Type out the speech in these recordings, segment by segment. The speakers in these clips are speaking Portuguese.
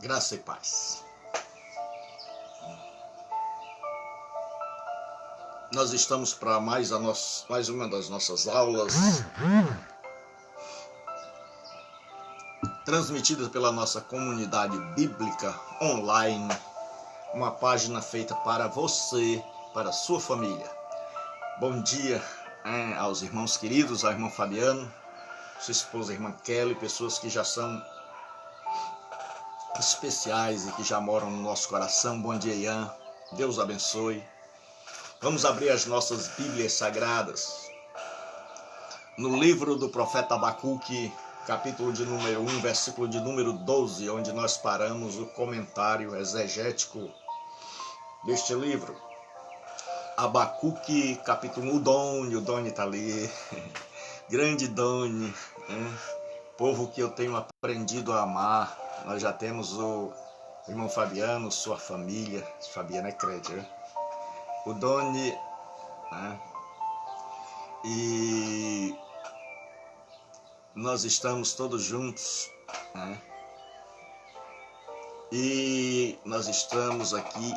Graça e paz. Nós estamos para mais uma das nossas aulas, transmitidas pela nossa comunidade bíblica online, uma página feita para você, para a sua família. Bom dia aos irmãos queridos, ao irmão Fabiano, sua esposa, a irmã Kelly, pessoas que já são especiais e que já moram no nosso coração. Bom dia, Ian. Deus abençoe. Vamos abrir as nossas Bíblias Sagradas no livro do profeta Abacuque, capítulo de número 1, versículo de número 12, onde nós paramos o comentário exegético deste livro. Abacuque, capítulo 1, o Doni está ali, grande Doni, povo que eu tenho aprendido a amar. Nós já temos o irmão Fabiano, sua família. Fabiano é crente, né? O Doni, e nós estamos todos juntos, e nós estamos aqui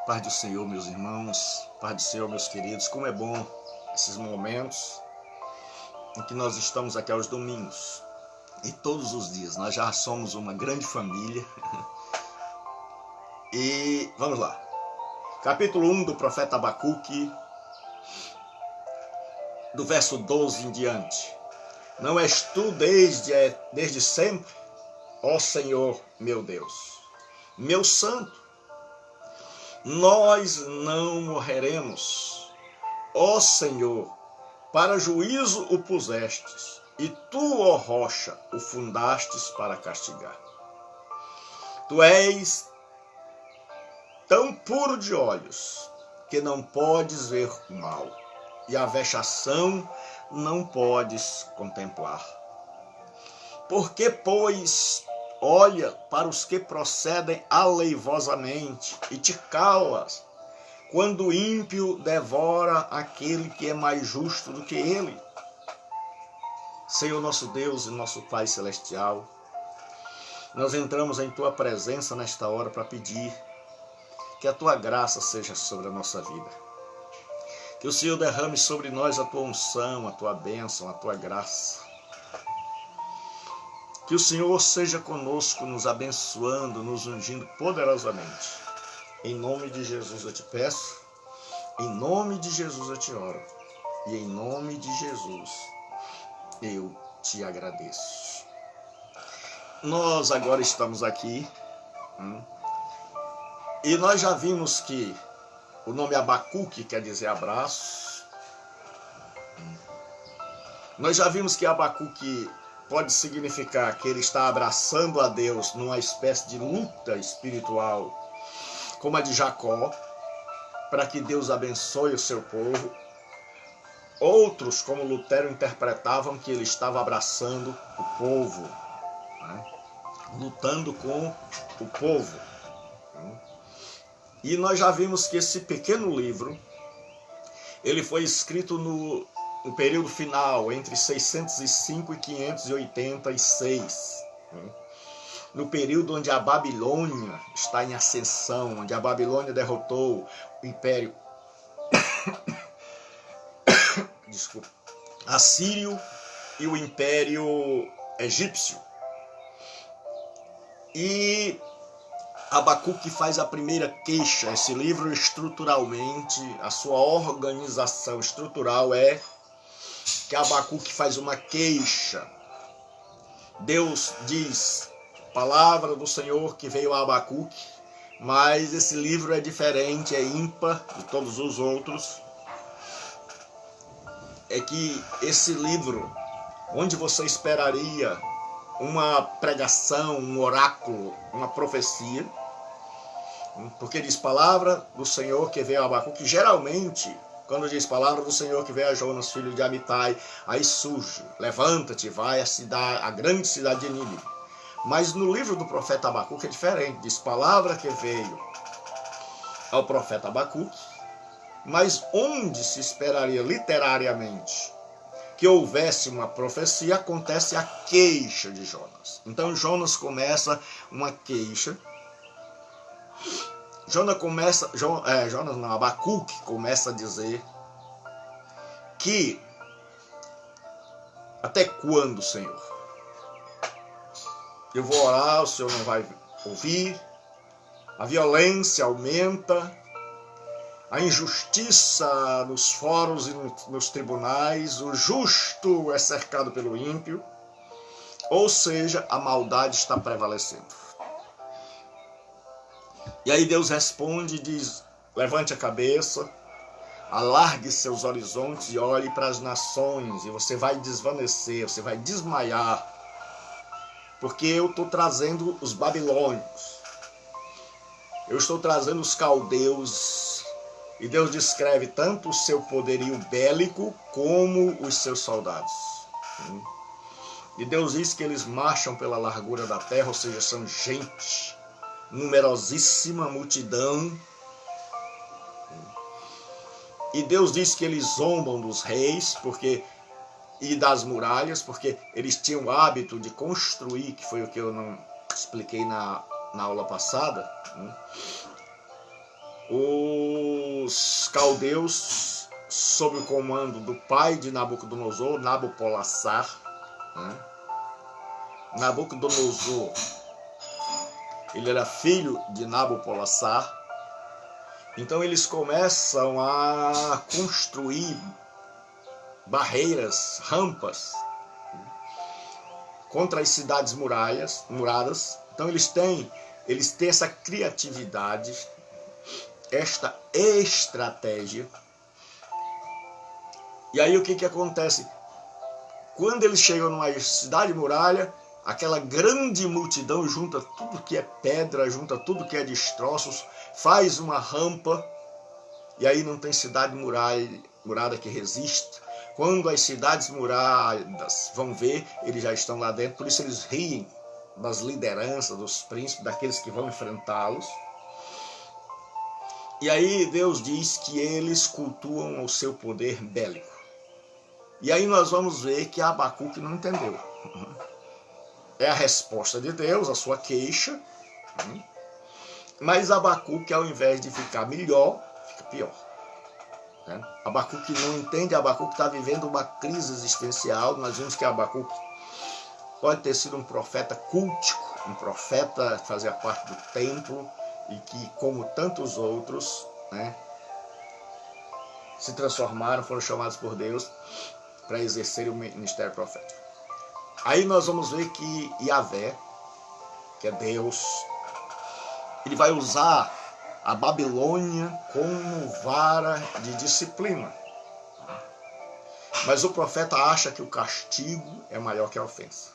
Paz do Senhor, meus irmãos, paz do Senhor, meus queridos. Como é bom esses momentos em que nós estamos aqui aos domingos e todos os dias. Nós já somos uma grande família. E vamos lá. Capítulo 1 do profeta Abacuque, do verso 12 em diante. Não és tu desde sempre, ó Senhor meu Deus, meu santo? Nós não morreremos, ó Senhor, para juízo o pusestes, e tu, ó rocha, o fundastes para castigar. Tu és tão puro de olhos, que não podes ver o mal, e a vexação não podes contemplar. Porque, pois, olha para os que procedem aleivosamente e te calas, quando o ímpio devora aquele que é mais justo do que ele. Senhor nosso Deus e nosso Pai Celestial, nós entramos em Tua presença nesta hora para pedir que a Tua graça seja sobre a nossa vida. Que o Senhor derrame sobre nós a Tua unção, a Tua bênção, a Tua graça. Que o Senhor seja conosco, nos abençoando, nos ungindo poderosamente. Em nome de Jesus eu te peço, em nome de Jesus eu te oro, e em nome de Jesus eu te agradeço. Nós agora estamos aqui, e nós já vimos que o nome Abacuque quer dizer abraço. Nós já vimos que Abacuque pode significar que ele está abraçando a Deus numa espécie de luta espiritual, como a de Jacó, para que Deus abençoe o seu povo. Outros, como Lutero, interpretavam que ele estava abraçando o povo, lutando com o povo. E nós já vimos que esse pequeno livro, ele foi escrito no período final, entre 605 e 586, no período onde a Babilônia está em ascensão, onde a Babilônia derrotou o Império Assírio e o Império Egípcio. E Abacuque faz a primeira queixa. Esse livro, estruturalmente, a sua organização estrutural é que Abacuque faz uma queixa. Deus diz, palavra do Senhor que veio a Abacuque, mas esse livro é diferente, é ímpar de todos os outros. É que esse livro, onde você esperaria uma pregação, um oráculo, uma profecia, porque diz palavra do Senhor que veio a Abacuque, geralmente, quando diz palavra do Senhor que veio a Jonas, filho de Amitai, aí surge, levanta-te, vai a grande cidade de Nínive. Mas no livro do profeta Abacuque é diferente. Diz palavra que veio ao profeta Abacuque, mas onde se esperaria literariamente que houvesse uma profecia, acontece a queixa de Jonas. Então Jonas começa uma queixa. Abacuque começa a dizer que até quando, Senhor? Eu vou orar, o Senhor não vai ouvir, a violência aumenta, a injustiça nos fóruns e nos tribunais, o justo é cercado pelo ímpio, ou seja, a maldade está prevalecendo. E aí Deus responde e diz, levante a cabeça, alargue seus horizontes e olhe para as nações, e você vai desvanecer, você vai desmaiar, porque eu estou trazendo os babilônios, eu estou trazendo os caldeus, e Deus descreve tanto o seu poderio bélico como os seus soldados. E Deus diz que eles marcham pela largura da terra, ou seja, são gente, numerosíssima multidão. E Deus diz que eles zombam dos reis e das muralhas, porque eles tinham o hábito de construir, que foi o que eu não expliquei na aula passada. Os caldeus, sob o comando do pai de Nabucodonosor, Nabopolassar. Nabucodonosor, ele era filho de Nabopolassar. Então eles começam a construir barreiras, rampas contra as cidades muradas. Então eles têm essa criatividade, esta estratégia. E aí o que acontece? Quando eles chegam numa cidade muralha, aquela grande multidão junta tudo que é pedra, junta tudo que é destroços, faz uma rampa, e aí não tem cidade murada que resista. Quando as cidades muradas vão ver, eles já estão lá dentro, por isso eles riem das lideranças, dos príncipes, daqueles que vão enfrentá-los. E aí Deus diz que eles cultuam o seu poder bélico. E aí nós vamos ver que Abacuque não entendeu. É a resposta de Deus, a sua queixa. Mas Abacuque, ao invés de ficar melhor, fica pior. Abacuque não entende, Abacuque está vivendo uma crise existencial. Nós vimos que Abacuque pode ter sido um profeta cultico, um profeta que fazia parte do templo e que, como tantos outros, se transformaram, foram chamados por Deus para exercer o ministério profético. Aí nós vamos ver que Yahvé, que é Deus, ele vai usar a Babilônia como vara de disciplina. Mas o profeta acha que o castigo é maior que a ofensa.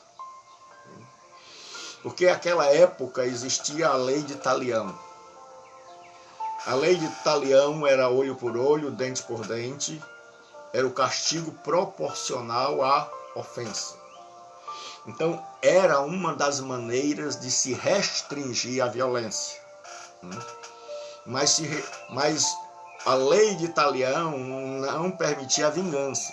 Porque naquela época existia a lei de talião. A lei de talião era olho por olho, dente por dente. Era o castigo proporcional à ofensa. Então, era uma das maneiras de se restringir a violência. Mas a lei de talião não permitia a vingança.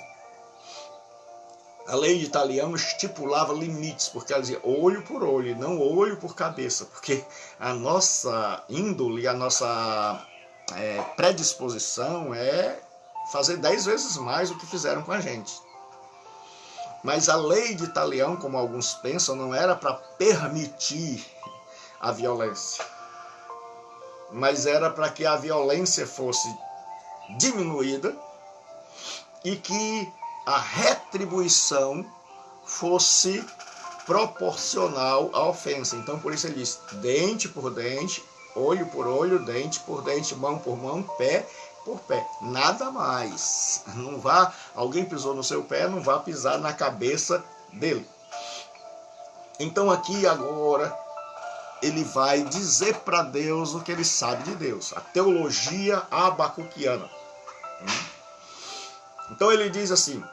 A lei de talião estipulava limites, porque ela dizia olho por olho, e não olho por cabeça, porque a nossa índole, a nossa predisposição é fazer 10 vezes mais o que fizeram com a gente. Mas a lei de talião, como alguns pensam, não era para permitir a violência, mas era para que a violência fosse diminuída e que a retribuição fosse proporcional à ofensa. Então, por isso ele diz, dente por dente, olho por olho, dente por dente, mão por mão, pé por pé, nada mais. Não vá, alguém pisou no seu pé, não vá pisar na cabeça dele. Então aqui agora ele vai dizer para Deus o que ele sabe de Deus, a teologia abacuquiana. Então ele diz assim,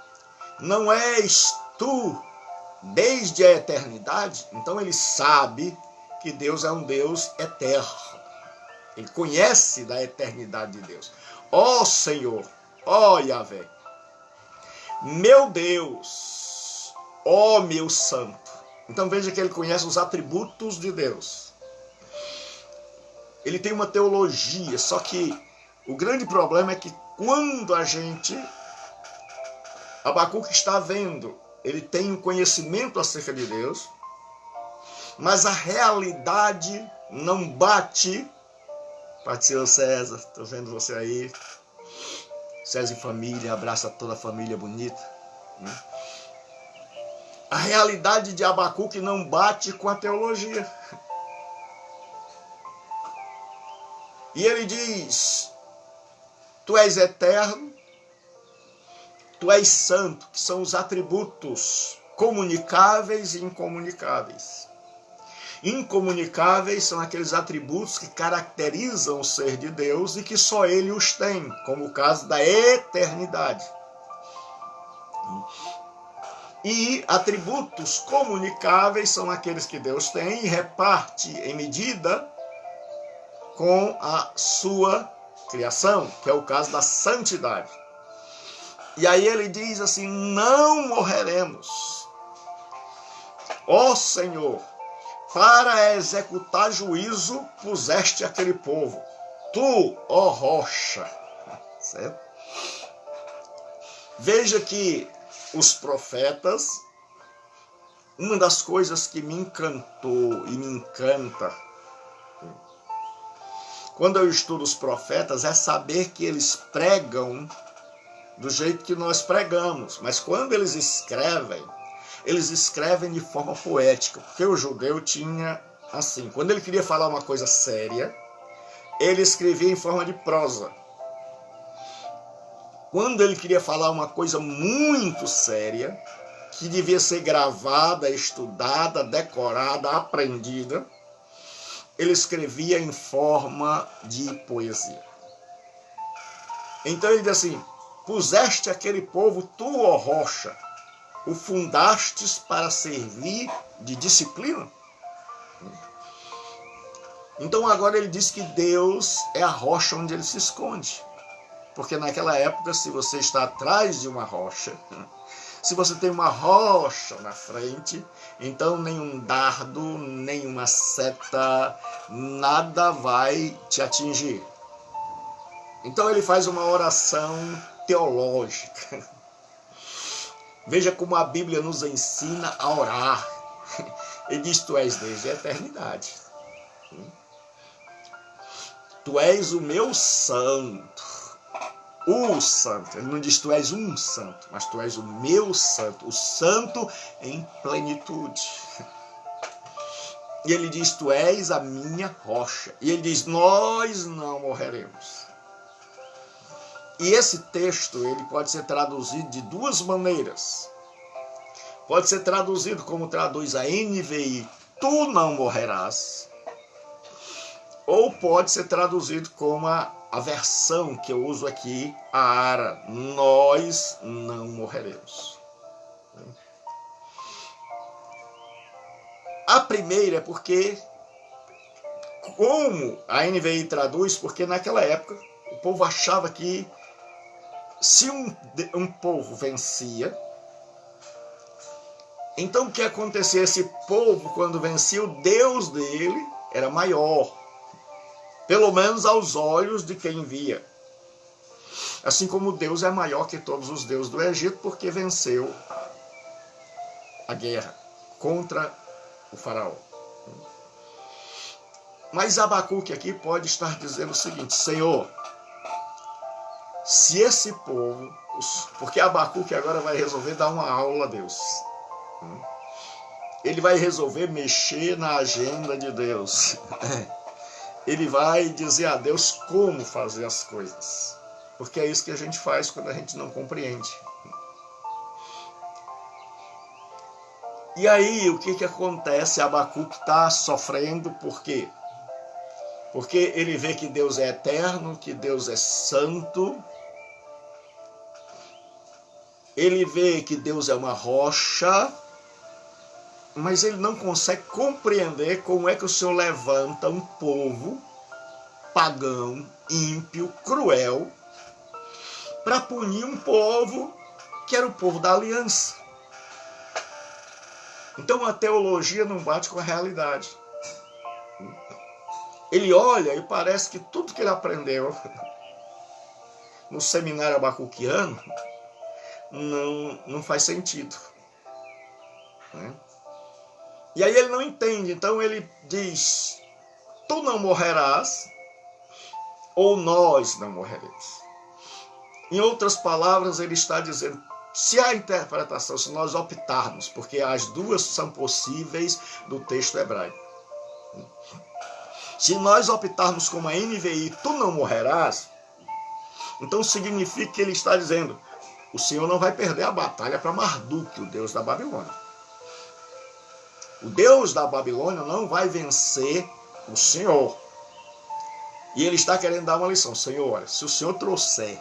não és tu desde a eternidade, então ele sabe que Deus é um Deus eterno. Ele conhece da eternidade de Deus. Ó Senhor, ó Yahvé, meu Deus, ó meu santo. Então veja que ele conhece os atributos de Deus. Ele tem uma teologia, só que o grande problema é que quando Abacuque está vendo, ele tem um conhecimento acerca de Deus, mas a realidade não bate. Partiu César, estou vendo você aí. César e família, abraça toda a família bonita. A realidade de Abacuque não bate com a teologia. E ele diz, tu és eterno, tu és santo, que são os atributos comunicáveis e incomunicáveis. Incomunicáveis são aqueles atributos que caracterizam o ser de Deus e que só Ele os tem, como o caso da eternidade. E atributos comunicáveis são aqueles que Deus tem e reparte em medida com a sua criação, que é o caso da santidade. E aí ele diz assim, não morreremos. Ó Senhor, para executar juízo puseste aquele povo. Tu, ó rocha. Certo? Veja que os profetas, uma das coisas que me encantou e me encanta quando eu estudo os profetas é saber que eles pregam do jeito que nós pregamos, mas quando eles escrevem de forma poética, porque o judeu tinha assim, quando ele queria falar uma coisa séria, ele escrevia em forma de prosa. Quando ele queria falar uma coisa muito séria, que devia ser gravada, estudada, decorada, aprendida, ele escrevia em forma de poesia. Então ele diz assim, puseste aquele povo, tu, ó rocha, o fundastes para servir de disciplina. Então agora ele diz que Deus é a rocha onde ele se esconde. Porque naquela época, se você está atrás de uma rocha, se você tem uma rocha na frente, então nenhum dardo, nenhuma seta, nada vai te atingir. Então ele faz uma oração teológica. Veja como a Bíblia nos ensina a orar. Ele diz, tu és desde a eternidade. Tu és o meu santo. O santo. Ele não diz tu és um santo, mas tu és o meu santo. O santo em plenitude. E ele diz, tu és a minha rocha. E ele diz, nós não morreremos. E esse texto ele pode ser traduzido de duas maneiras. Pode ser traduzido como traduz a NVI, tu não morrerás. Ou pode ser traduzido como a versão que eu uso aqui, a ARA, nós não morreremos. A primeira é porque, como a NVI traduz, porque naquela época o povo achava que se um povo vencia, então o que acontecia? Esse povo, quando vencia, o Deus dele era maior, pelo menos aos olhos de quem via. Assim como Deus é maior que todos os deuses do Egito, porque venceu a guerra contra o faraó. Mas Abacuque aqui pode estar dizendo o seguinte, Senhor, se esse povo, porque Abacuque agora vai resolver dar uma aula a Deus. Ele vai resolver mexer na agenda de Deus. Ele vai dizer a Deus como fazer as coisas. Porque é isso que a gente faz quando a gente não compreende. E aí, o que acontece? Abacuque está sofrendo, por quê? Porque ele vê que Deus é eterno, que Deus é santo. Ele vê que Deus é uma rocha. Mas ele não consegue compreender como é que o Senhor levanta um povo pagão, ímpio, cruel, para punir um povo que era o povo da aliança. Então a teologia não bate com a realidade. Ele olha e parece que tudo que ele aprendeu no seminário abacuquiano não faz sentido. Né? E aí ele não entende, então ele diz: tu não morrerás, ou nós não morreremos. Em outras palavras, ele está dizendo, se a interpretação, se nós optarmos, porque as duas são possíveis do texto hebraico. Se nós optarmos como a NVI, tu não morrerás, então significa que ele está dizendo, o Senhor não vai perder a batalha para Marduk, o deus da Babilônia. O deus da Babilônia não vai vencer o Senhor. E ele está querendo dar uma lição. Senhor, olha, se o Senhor trouxer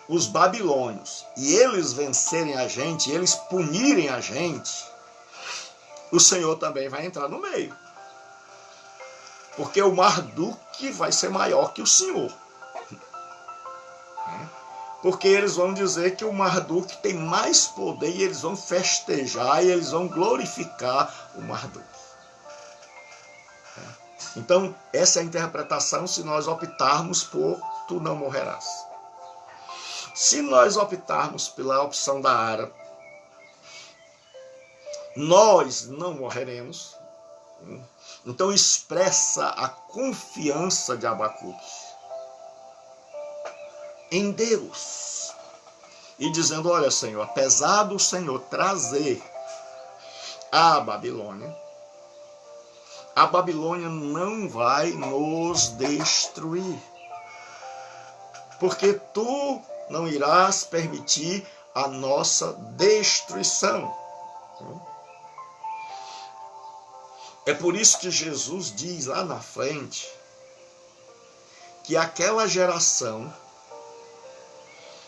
os babilônios e eles vencerem a gente, e eles punirem a gente, o Senhor também vai entrar no meio. Porque o Marduk vai ser maior que o Senhor. Porque eles vão dizer que o Marduk tem mais poder e eles vão festejar e eles vão glorificar o Marduk. Então, essa é a interpretação se nós optarmos por tu não morrerás. Se nós optarmos pela opção da Ara, nós não morreremos. Então expressa a confiança de Abacuque em Deus. E dizendo, olha Senhor, apesar do Senhor trazer a Babilônia não vai nos destruir. Porque tu não irás permitir a nossa destruição. É por isso que Jesus diz lá na frente que aquela geração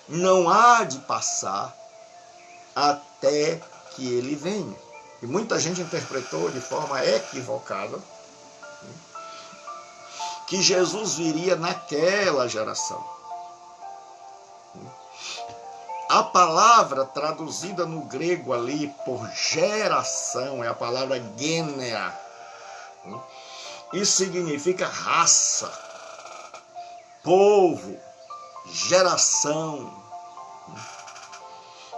não há de passar até que ele venha. E muita gente interpretou de forma equivocada que Jesus viria naquela geração. A palavra traduzida no grego ali por geração é a palavra gênea. Isso significa raça, povo, geração.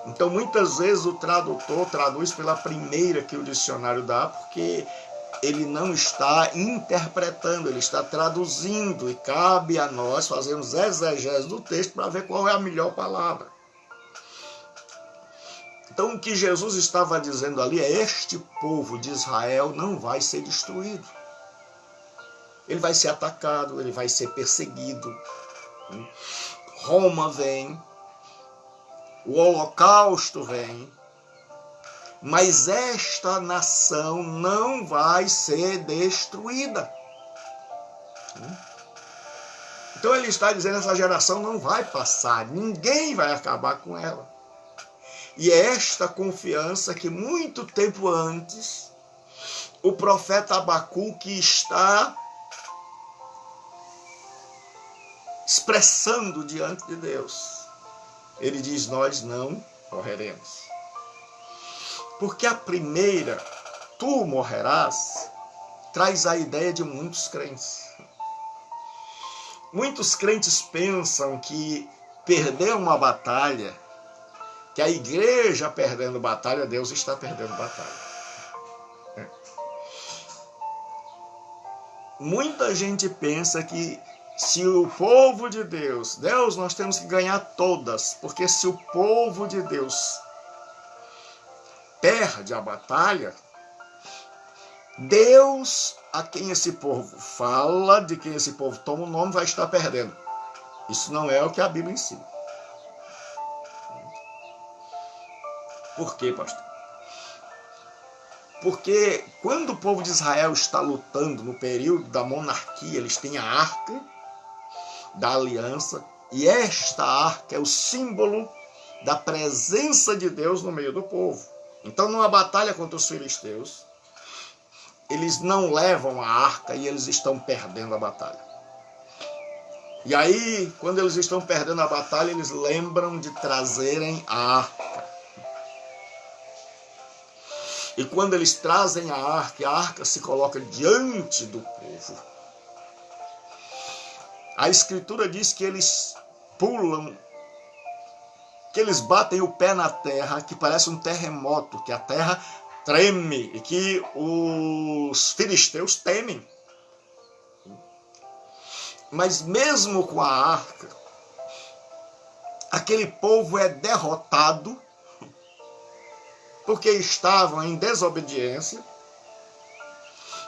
Então, muitas vezes o tradutor traduz pela primeira que o dicionário dá, porque ele não está interpretando, ele está traduzindo, e cabe a nós fazermos exegese do texto para ver qual é a melhor palavra. Então, o que Jesus estava dizendo ali é: este povo de Israel não vai ser destruído. Ele vai ser atacado, ele vai ser perseguido. Roma vem, o holocausto vem, mas esta nação não vai ser destruída. Então ele está dizendo, essa geração não vai passar, ninguém vai acabar com ela. E é esta confiança que muito tempo antes o profeta Abacuque está expressando diante de Deus. Ele diz, nós não morreremos. Porque a primeira, tu morrerás, traz a ideia de muitos crentes. Muitos crentes pensam que perder uma batalha, que a igreja perdendo batalha, Deus está perdendo batalha. Muita gente pensa que se o povo de Deus, nós temos que ganhar todas, porque se o povo de Deus perde a batalha, Deus, a quem esse povo fala, de quem esse povo toma o nome, vai estar perdendo. Isso não é o que a Bíblia ensina. Por quê, pastor? Porque quando o povo de Israel está lutando no período da monarquia, eles têm a arca da aliança, e esta arca é o símbolo da presença de Deus no meio do povo. Então, numa batalha contra os filisteus, eles não levam a arca e eles estão perdendo a batalha. E aí, quando eles estão perdendo a batalha, eles lembram de trazerem a arca. E quando eles trazem a arca se coloca diante do povo. A Escritura diz que eles pulam, que eles batem o pé na terra, que parece um terremoto, que a terra treme e que os filisteus temem. Mas mesmo com a arca, aquele povo é derrotado, porque estavam em desobediência,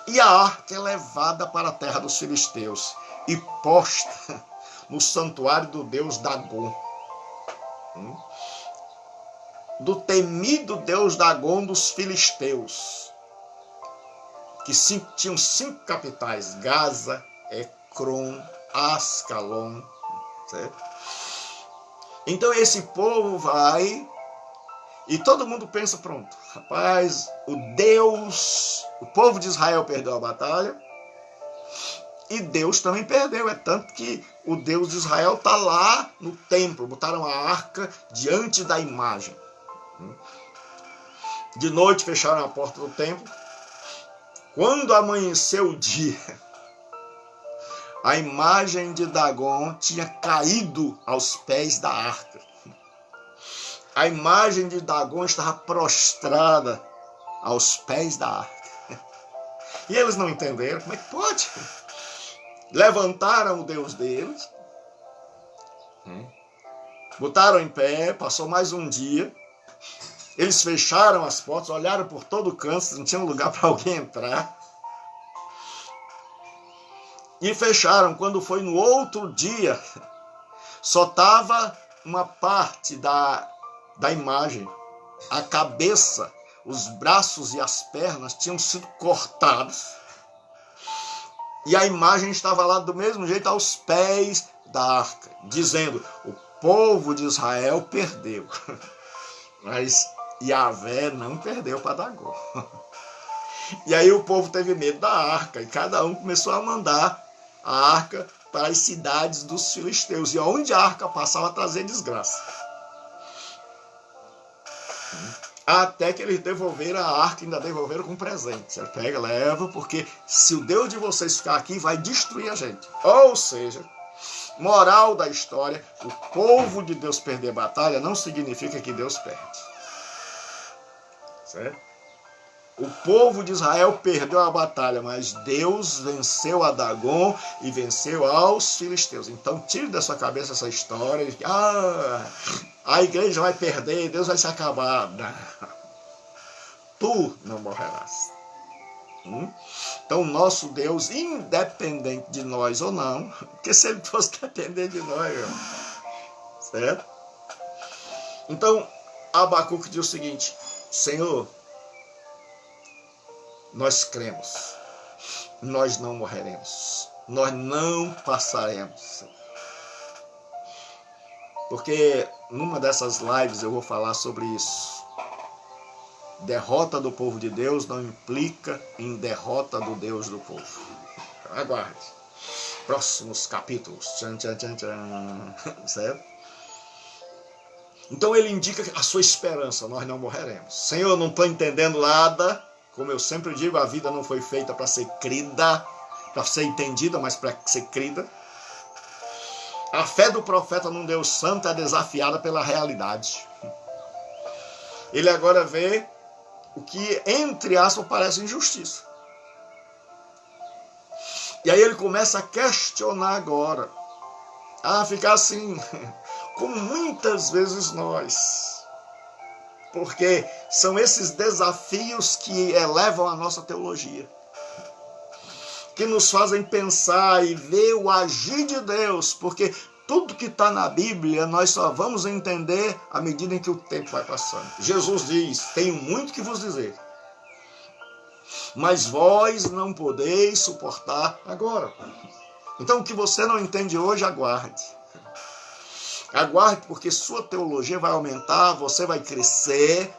e a arca é levada para a terra dos filisteus e posta no santuário do deus Dagom, do temido deus Dagom dos filisteus, que tinham 5 capitais: Gaza, Ecrom, Ascalon, certo? Então esse povo vai e todo mundo pensa, pronto, rapaz, o povo de Israel perdeu a batalha e Deus também perdeu. É tanto que o Deus de Israel está lá no templo, botaram a arca diante da imagem. De noite fecharam a porta do templo. Quando amanheceu o dia, a imagem de Dagom tinha caído aos pés da arca. A imagem de Dagom estava prostrada aos pés da arca. E eles não entenderam como é que pode. Levantaram o Deus deles, botaram em pé, passou mais um dia. Eles fecharam as portas, olharam por todo canto, não tinha lugar para alguém entrar. E fecharam. Quando foi no outro dia, só estava uma parte da imagem. A cabeça, os braços e as pernas tinham sido cortados. E a imagem estava lá do mesmo jeito aos pés da arca, dizendo: o povo de Israel perdeu. Mas Yahvé não perdeu para Dagom. E aí o povo teve medo da arca, e cada um começou a mandar a arca para as cidades dos filisteus. E onde a arca passava, trazia desgraça. Até que eles devolveram a arca, ainda devolveram com presente. Você pega, leva, porque se o Deus de vocês ficar aqui, vai destruir a gente. Ou seja, moral da história, o povo de Deus perder a batalha não significa que Deus perde. Certo? O povo de Israel perdeu a batalha, mas Deus venceu a Dagom e venceu aos filisteus. Então tire da sua cabeça essa história de que a igreja vai perder, Deus vai se acabar. Não. Tu não morrerás. Então nosso Deus, independente de nós ou não, porque se ele fosse depender de nós, certo? Então Abacuque diz o seguinte: Senhor, nós cremos, nós não morreremos, nós não passaremos. Porque numa dessas lives eu vou falar sobre isso. Derrota do povo de Deus não implica em derrota do Deus do povo. Aguarde. Próximos capítulos. Tchan, tchan, tchan, tchan. Certo? Então ele indica a sua esperança: nós não morreremos. Senhor, eu não estou entendendo nada. Como eu sempre digo, a vida não foi feita para ser crida, para ser entendida, mas para ser crida. A fé do profeta num Deus santo é desafiada pela realidade. Ele agora vê o que, entre aspas, parece injustiça. E aí ele começa a questionar agora. A ficar assim, como muitas vezes nós. Porque são esses desafios que elevam a nossa teologia, que nos fazem pensar e ver o agir de Deus, porque tudo que está na Bíblia nós só vamos entender à medida em que o tempo vai passando. Jesus diz: tenho muito que vos dizer, mas vós não podeis suportar agora. Então o que você não entende hoje, aguarde. Aguarde, porque sua teologia vai aumentar, você vai crescer,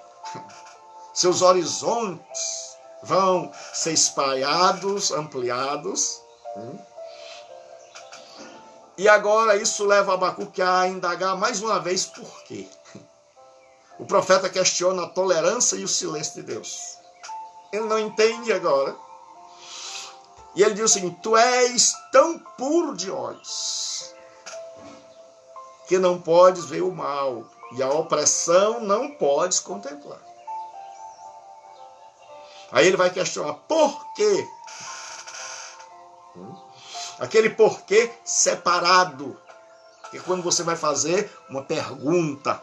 seus horizontes vão ser espalhados, ampliados. E agora isso leva Abacuque a indagar mais uma vez por quê. O profeta questiona a tolerância e o silêncio de Deus. Ele não entende agora. E ele diz o seguinte: tu és tão puro de olhos que não podes ver o mal, e a opressão não podes contemplar. Aí ele vai questionar por quê? Aquele porquê separado, que é quando você vai fazer uma pergunta.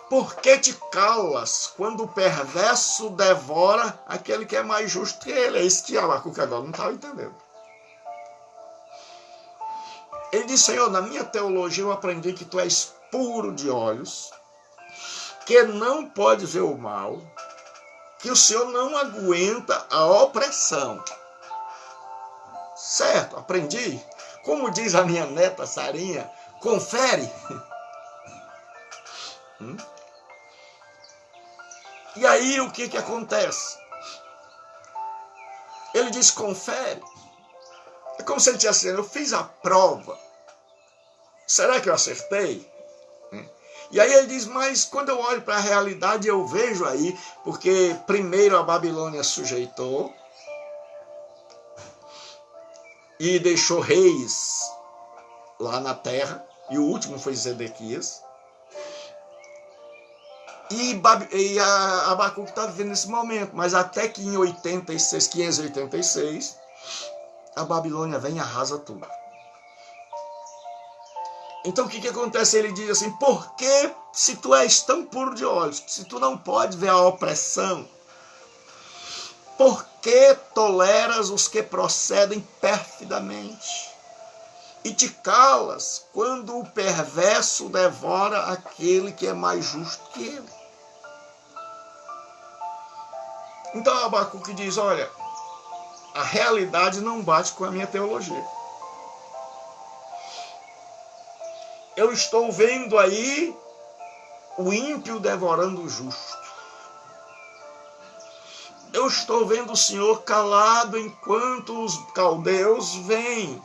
Por que te calas quando o perverso devora aquele que é mais justo que ele? É isso que Abacuque agora não estava entendendo. Ele diz: Senhor, na minha teologia eu aprendi que tu és puro de olhos, que não pode ver o mal, que o Senhor não aguenta a opressão. Certo, aprendi. Como diz a minha neta Sarinha, confere. E aí o que acontece? Ele diz: confere. É como se ele dissesse: eu fiz a prova. Será que eu acertei? E aí ele diz: mas quando eu olho para a realidade eu vejo aí, porque primeiro a Babilônia sujeitou e deixou reis lá na terra, e o último foi Zedequias. E a Abacuque está vivendo esse momento, mas até que em 586, a Babilônia vem e arrasa tudo. Então o que acontece? Ele diz assim: por que, se tu és tão puro de olhos, se tu não pode ver a opressão, por que toleras os que procedem perfidamente? E te calas quando o perverso devora aquele que é mais justo que ele. Então Abacuque diz: olha, a realidade não bate com a minha teologia. Eu estou vendo aí o ímpio devorando o justo. Eu estou vendo o Senhor calado enquanto os caldeus vêm.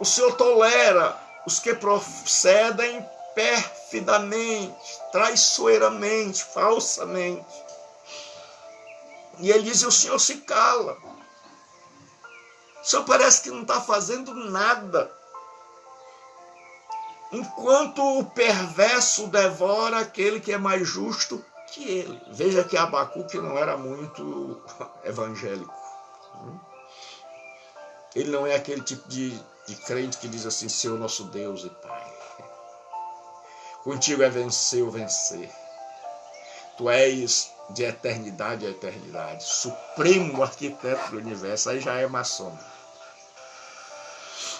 O Senhor tolera os que procedem perfidamente, traiçoeiramente, falsamente. E ele diz: o Senhor se cala. O Senhor parece que não está fazendo nada. Enquanto o perverso devora aquele que é mais justo que ele. Veja que Abacuque não era muito evangélico. Ele não é aquele tipo de crente que diz assim: Senhor nosso Deus e Pai, contigo é vencer ou vencer. Tu és de eternidade a eternidade, supremo arquiteto do universo. Aí já é maçom.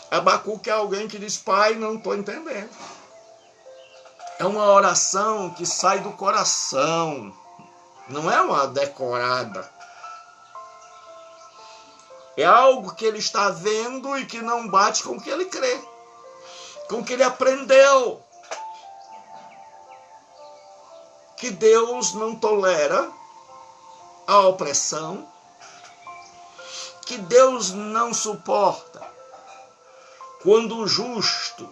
Abacuque é alguém que diz: Pai, não estou entendendo. É uma oração que sai do coração, não é uma decorada. É algo que ele está vendo e que não bate com o que ele crê, com o que ele aprendeu. Que Deus não tolera a opressão, que Deus não suporta quando o justo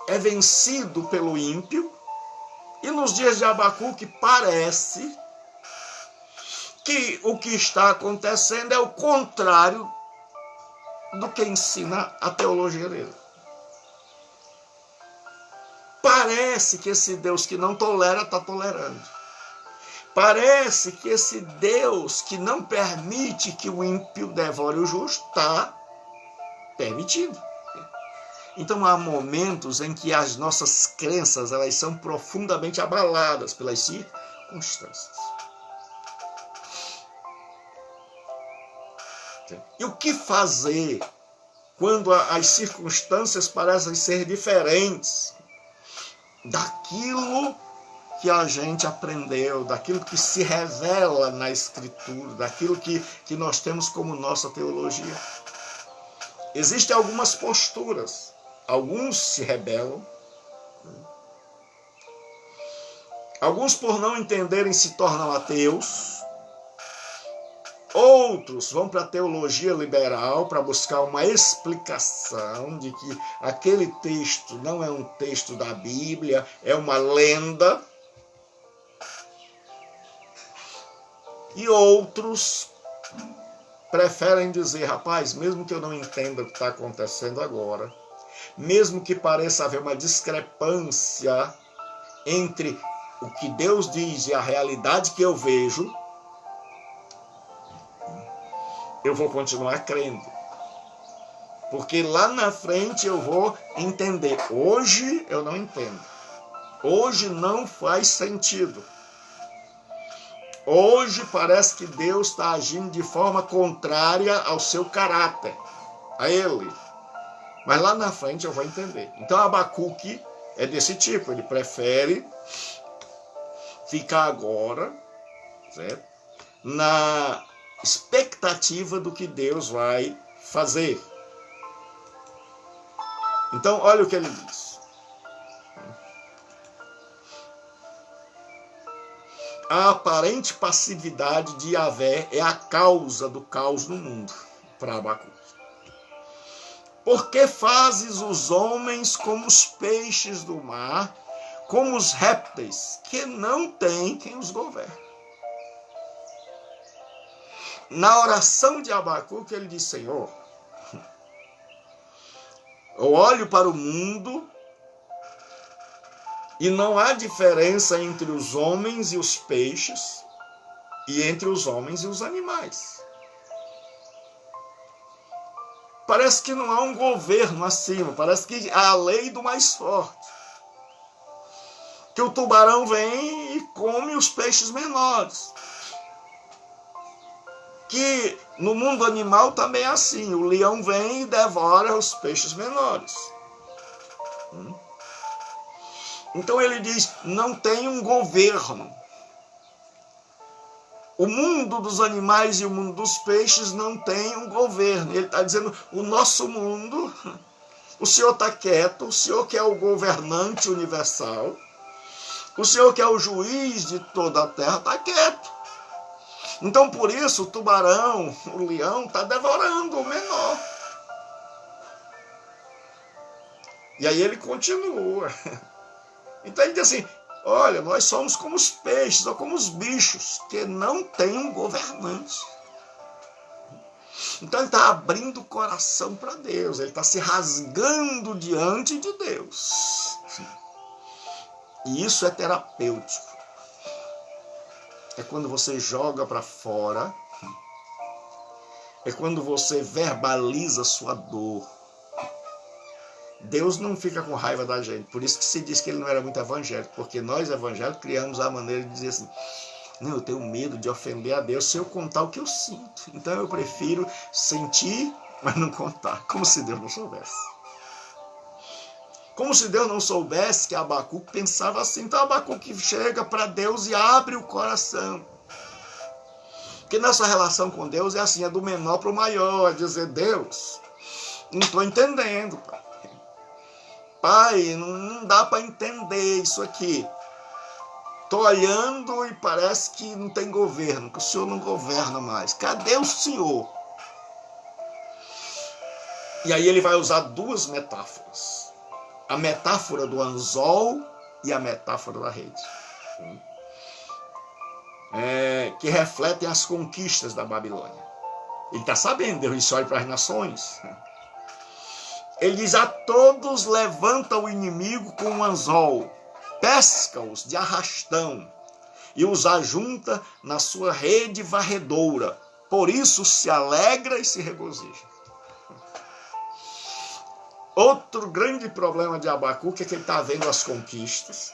é vencido pelo ímpio. E nos dias de Abacuque parece que o que está acontecendo é o contrário do que ensina a teologia dele. Parece que esse Deus que não tolera está tolerando. Parece que esse Deus que não permite que o ímpio devore o justo está permitindo. Então há momentos em que as nossas crenças elas são profundamente abaladas pelas circunstâncias. E o que fazer quando as circunstâncias parecem ser diferentes daquilo que a gente aprendeu, daquilo que se revela na Escritura, daquilo que nós temos como nossa teologia? Existem algumas posturas. Alguns se rebelam, Alguns, por não entenderem, se tornam ateus. Outros vão para a teologia liberal para buscar uma explicação de que aquele texto não é um texto da Bíblia, é uma lenda. E outros preferem dizer, rapaz, mesmo que eu não entenda o que está acontecendo agora, mesmo que pareça haver uma discrepância entre o que Deus diz e a realidade que eu vejo, eu vou continuar crendo. Porque lá na frente eu vou entender. Hoje eu não entendo. Hoje não faz sentido. Hoje parece que Deus está agindo de forma contrária ao seu caráter, a Ele. Mas lá na frente eu vou entender. Então Abacuque é desse tipo. Ele prefere ficar agora, certo? Na expectativa do que Deus vai fazer. Então, olha o que ele diz. A aparente passividade de Yahvé é a causa do caos no mundo, para Abacuque. Por que fazes os homens como os peixes do mar, como os répteis, que não tem quem os governe? Na oração de Abacuque, ele diz, Senhor, eu olho para o mundo e não há diferença entre os homens e os peixes e entre os homens e os animais. Parece que não há um governo acima, parece que há a lei do mais forte. Que o tubarão vem e come os peixes menores. Que no mundo animal também é assim, o leão vem e devora os peixes menores. Então ele diz, não tem um governo. O mundo dos animais e o mundo dos peixes não tem um governo. Ele está dizendo, o nosso mundo, o Senhor está quieto, o Senhor que é o governante universal, o Senhor que é o juiz de toda a terra está quieto. Então, por isso, o tubarão, o leão, está devorando o menor. E aí ele continua. Então ele diz assim, olha, nós somos como os peixes, ou como os bichos, que não tem um governante. Então ele está abrindo o coração para Deus, ele está se rasgando diante de Deus. E isso é terapêutico. É quando você joga para fora, é quando você verbaliza sua dor. Deus não fica com raiva da gente, por isso que se diz que ele não era muito evangélico, porque nós evangélicos criamos a maneira de dizer assim, não, eu tenho medo de ofender a Deus se eu contar o que eu sinto, então eu prefiro sentir, mas não contar, como se Deus não soubesse. Como se Deus não soubesse que Abacuque pensava assim. Então Abacuque chega para Deus e abre o coração. Porque nossa relação com Deus é assim, é do menor para o maior, é dizer, Deus, não estou entendendo, pai. Pai, não dá para entender isso aqui. Estou olhando e parece que não tem governo, que o Senhor não governa mais. Cadê o Senhor? E aí ele vai usar duas metáforas. A metáfora do anzol e a metáfora da rede. Que refletem as conquistas da Babilônia. Ele está sabendo, Deus olha para as nações. Ele diz, a todos levanta o inimigo com um anzol, pesca-os de arrastão e os ajunta na sua rede varredora. Por isso se alegra e se regozija. Outro grande problema de Abacuque é que ele está vendo as conquistas,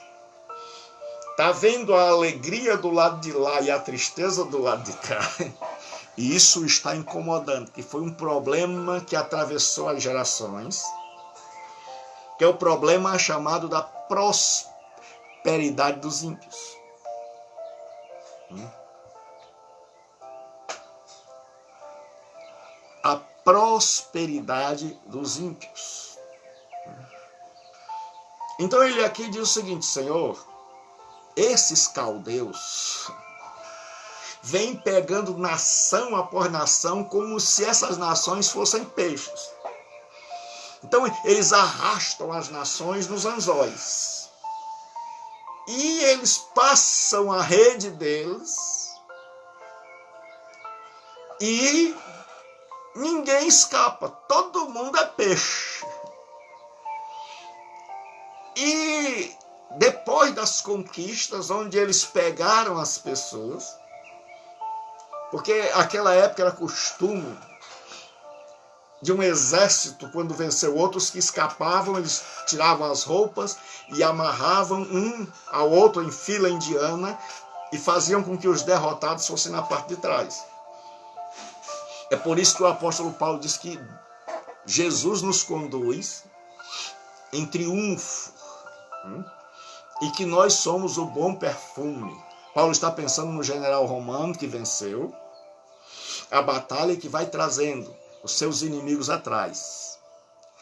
está vendo a alegria do lado de lá e a tristeza do lado de cá. E isso está incomodando, que foi um problema que atravessou as gerações, que é o problema chamado da prosperidade dos ímpios. A prosperidade dos ímpios. Então ele aqui diz o seguinte, Senhor, esses caldeus vêm pegando nação após nação como se essas nações fossem peixes. Então eles arrastam as nações nos anzóis. E eles passam a rede deles e ninguém escapa, todo mundo é peixe. E depois das conquistas, onde eles pegaram as pessoas, porque naquela época era costume de um exército, quando venceu outros que escapavam, eles tiravam as roupas e amarravam um ao outro em fila indiana e faziam com que os derrotados fossem na parte de trás. É por isso que o apóstolo Paulo diz que Jesus nos conduz em triunfo e que nós somos o bom perfume. Paulo está pensando no general romano que venceu a batalha e que vai trazendo os seus inimigos atrás.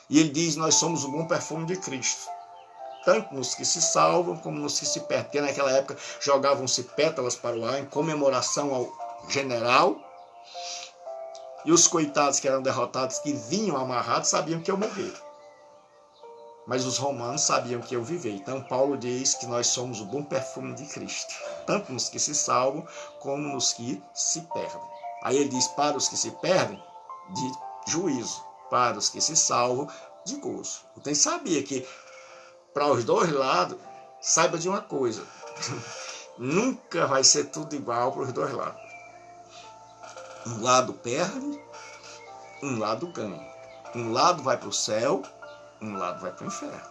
E ele diz, nós somos o bom perfume de Cristo. Tanto nos que se salvam, como nos que se perdem. Porque naquela época jogavam-se pétalas para o ar em comemoração ao general. E os coitados que eram derrotados, que vinham amarrados, sabiam que eu morrer. Mas os romanos sabiam que eu viver. Então Paulo diz que nós somos o bom perfume de Cristo. Tanto nos que se salvam, como nos que se perdem. Aí ele diz, para os que se perdem, de juízo, para os que se salvam, de gozo. Então sabia que para os dois lados, saiba de uma coisa, nunca vai ser tudo igual para os dois lados. Um lado perde, um lado ganha. Um lado vai para o céu, um lado vai para o inferno.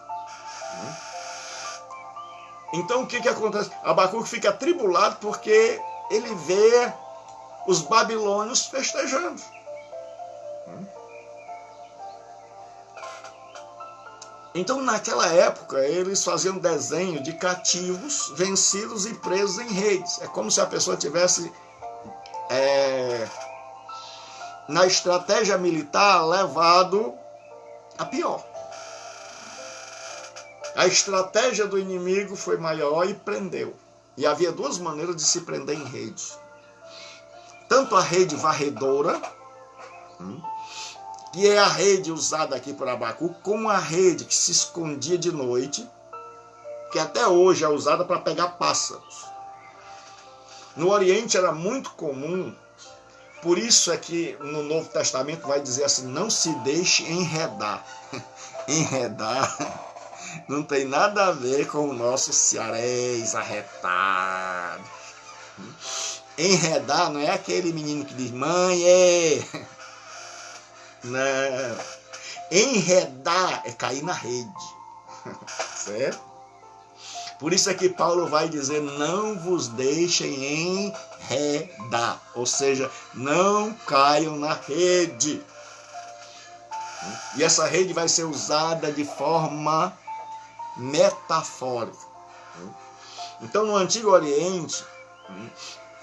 Então o que acontece? Abacuque fica atribulado porque ele vê os babilônios festejando. Então, naquela época, eles faziam desenho de cativos vencidos e presos em redes. É como se a pessoa tivesse, na estratégia militar, levado a pior. A estratégia do inimigo foi maior e prendeu. E havia duas maneiras de se prender em redes. Tanto a rede varredora, que é a rede usada aqui por Abacuque, como a rede que se escondia de noite, que até hoje é usada para pegar pássaros. No Oriente era muito comum, por isso é que no Novo Testamento vai dizer assim, não se deixe enredar. Enredar não tem nada a ver com o nosso cearês arretado. Enredar não é aquele menino que diz, mãe, Não. Enredar é cair na rede. Certo? Por isso é que Paulo vai dizer, não vos deixem enredar. Ou seja, não caiam na rede. E essa rede vai ser usada de forma metafórica. Então, no Antigo Oriente,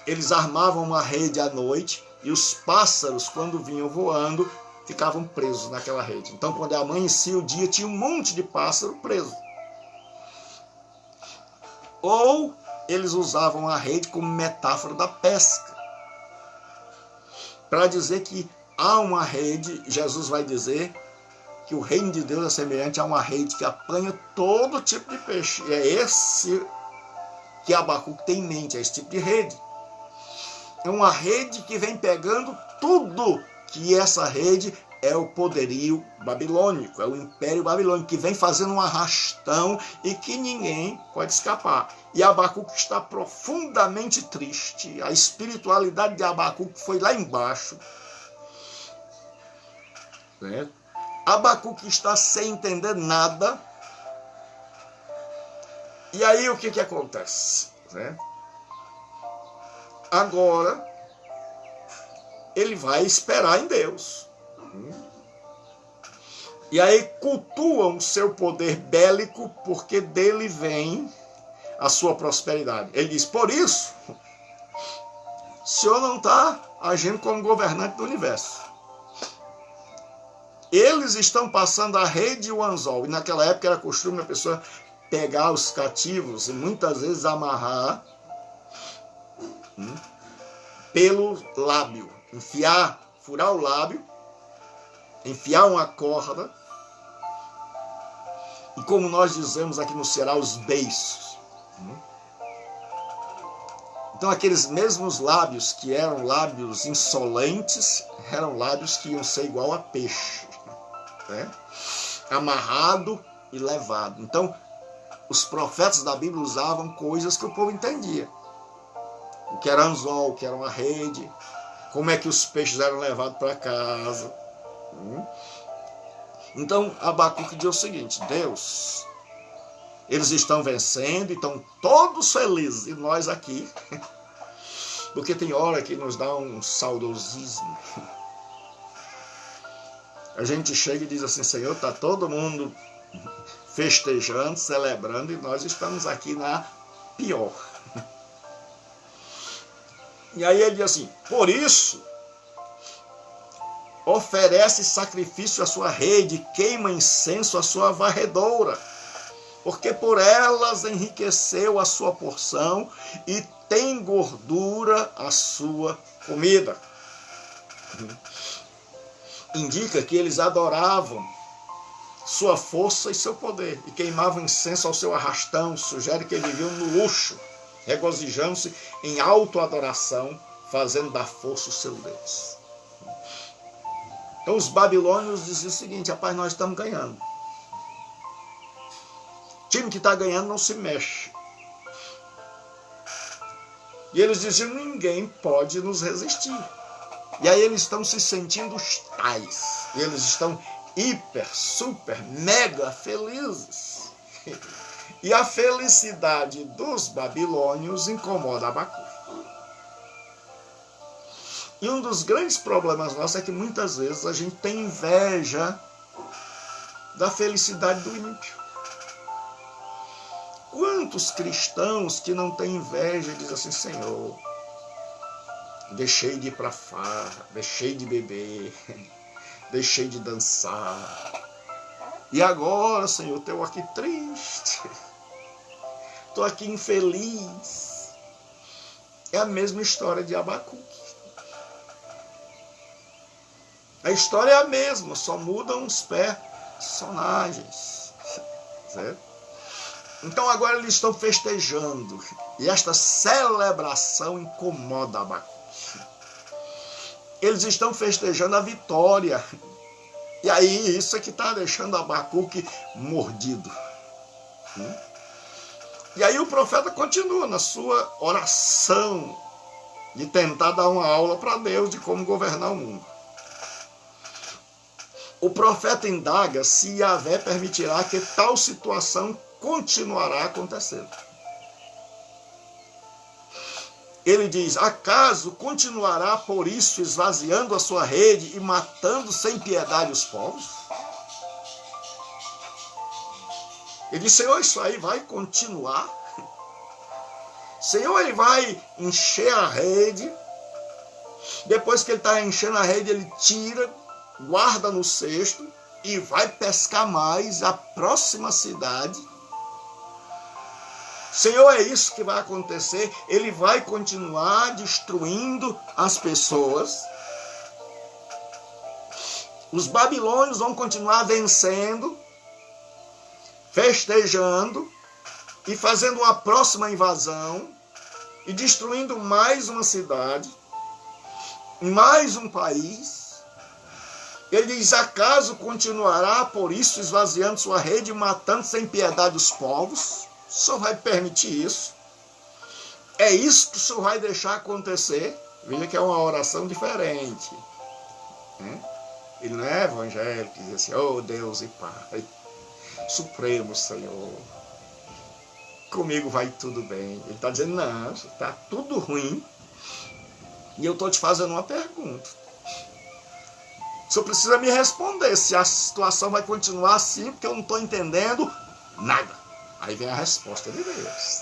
eles armavam uma rede à noite e os pássaros, quando vinham voando, ficavam presos naquela rede. Então, quando amanhecia o dia, tinha um monte de pássaro preso. Ou eles usavam a rede como metáfora da pesca. Para dizer que há uma rede, Jesus vai dizer que o reino de Deus é semelhante a uma rede que apanha todo tipo de peixe. E é esse que Abacuque tem em mente, é esse tipo de rede. É uma rede que vem pegando tudo, que essa rede é o poderio babilônico, é o império babilônico, que vem fazendo um arrastão e que ninguém pode escapar. E Abacuque está profundamente triste. A espiritualidade de Abacuque foi lá embaixo. Abacuque está sem entender nada. E aí o que acontece? Agora, ele vai esperar em Deus. E aí cultuam o seu poder bélico, porque dele vem a sua prosperidade. Ele diz, por isso, o Senhor não está agindo como governante do universo. Eles estão passando a rede e o anzol. E naquela época era costume a pessoa pegar os cativos e muitas vezes amarrar pelo lábio, furar o lábio, enfiar uma corda, e como nós dizemos aqui no Ceará, os beiços. Então aqueles mesmos lábios que eram lábios insolentes, eram lábios que iam ser igual a peixe, né? Amarrado e levado. Então os profetas da Bíblia usavam coisas que o povo entendia. O que era anzol, o que era uma rede, como é que os peixes eram levados para casa. Então Abacuque diz o seguinte: Deus, eles estão vencendo, estão todos felizes, e nós aqui, porque tem hora que nos dá um saudosismo. A gente chega e diz assim: Senhor, está todo mundo festejando, celebrando, e nós estamos aqui na pior. E aí ele diz assim: por isso, oferece sacrifício à sua rede, queima incenso à sua varredora, porque por elas enriqueceu a sua porção e tem gordura a sua comida. Indica que eles adoravam sua força e seu poder, e queimavam incenso ao seu arrastão. Sugere que eles viviam no luxo, regozijando-se em autoadoração, fazendo da força o seu Deus. Então os babilônios diziam o seguinte: rapaz, nós estamos ganhando. O time que está ganhando não se mexe. E eles diziam: ninguém pode nos resistir. E aí eles estão se sentindo os tais. E eles estão hiper, super, mega felizes. E a felicidade dos babilônios incomoda Abacuque. E um dos grandes problemas nossos é que muitas vezes a gente tem inveja da felicidade do ímpio. Quantos cristãos que não têm inveja e dizem assim: Senhor, deixei de ir para farra, deixei de beber, deixei de dançar. E agora, Senhor, estou aqui triste, estou aqui infeliz. É a mesma história de Abacuque. A história é a mesma, só mudam os personagens. Certo? Então agora eles estão festejando. E esta celebração incomoda Abacuque. Eles estão festejando a vitória. E aí isso é que está deixando Abacuque mordido. E aí o profeta continua na sua oração de tentar dar uma aula para Deus de como governar o mundo. O profeta indaga se Yahvé permitirá que tal situação continuará acontecendo. Ele diz: acaso continuará por isso esvaziando a sua rede e matando sem piedade os povos? Ele diz: Senhor, isso aí vai continuar? Senhor, ele vai encher a rede, depois que ele está enchendo a rede, ele tira, guarda no cesto e vai pescar mais a próxima cidade. Senhor, é isso que vai acontecer? Ele vai continuar destruindo as pessoas. Os babilônios vão continuar vencendo, festejando e fazendo uma próxima invasão e destruindo mais uma cidade, mais um país. Ele diz: acaso continuará por isso esvaziando sua rede e matando sem piedade os povos? O Senhor vai permitir isso? É isso que o Senhor vai deixar acontecer? Veja que é uma oração diferente. Ele não é evangélico, diz assim: oh Deus e Pai, Supremo Senhor, comigo vai tudo bem. Ele está dizendo: não, está tudo ruim. E eu estou te fazendo uma pergunta. O Senhor precisa me responder se a situação vai continuar assim, porque eu não estou entendendo nada. Aí vem a resposta de Deus.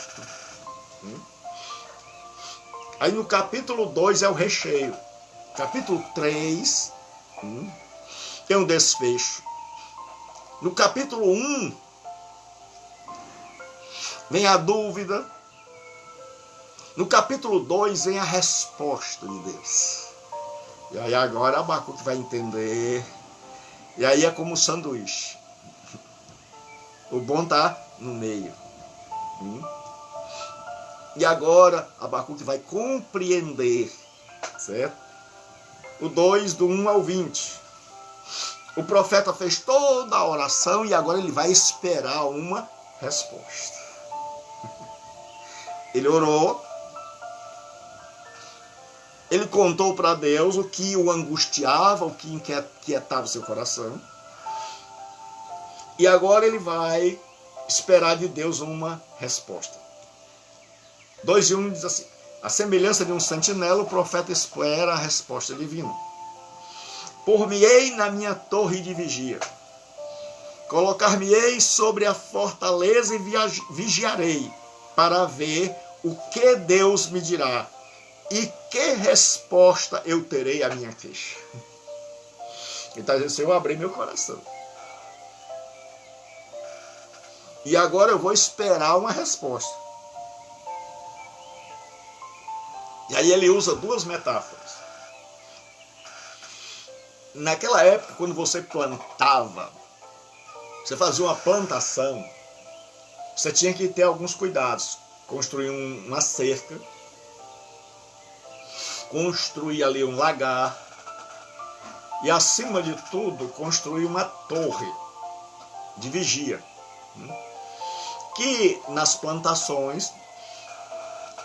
Aí no capítulo 2 é o recheio. Capítulo 3 tem um desfecho. No capítulo 1 vem a dúvida. No capítulo 2 vem a resposta de Deus. E aí agora Abacuque vai entender. E aí é como um sanduíche. O bom está no meio. E agora Abacuque vai compreender, certo? O 2, do 1 ao 20. O profeta fez toda a oração e agora ele vai esperar uma resposta. Ele orou. Ele contou para Deus o que o angustiava, o que inquietava o seu coração. E agora ele vai esperar de Deus uma resposta. 2:1 diz assim: a semelhança de um sentinela, o profeta espera a resposta divina. Por-me-ei na minha torre de vigia. Colocar-me-ei sobre a fortaleza e vigiarei, para ver o que Deus me dirá. E que resposta eu terei à minha queixa? Ele está dizendo: Senhor, eu abri meu coração. E agora eu vou esperar uma resposta. E aí ele usa duas metáforas. Naquela época, quando você plantava, você fazia uma plantação, você tinha que ter alguns cuidados. Construir uma cerca, construir ali um lagar e, acima de tudo, construir uma torre de vigia, que nas plantações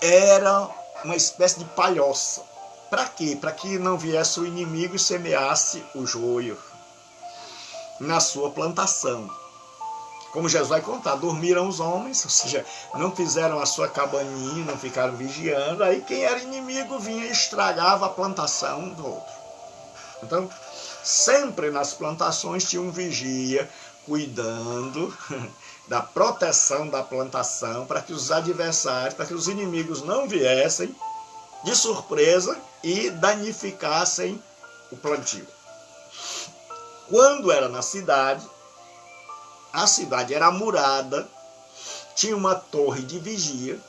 era uma espécie de palhoça. Para quê? Para que não viesse o inimigo e semeasse o joio na sua plantação. Como Jesus vai contar, dormiram os homens, ou seja, não fizeram a sua cabaninha, não ficaram vigiando, aí quem era inimigo vinha e estragava a plantação do outro. Então, sempre nas plantações tinha um vigia cuidando da proteção da plantação, para que os adversários, para que os inimigos não viessem de surpresa e danificassem o plantio. Quando era na cidade, a cidade era murada, tinha uma torre de vigia,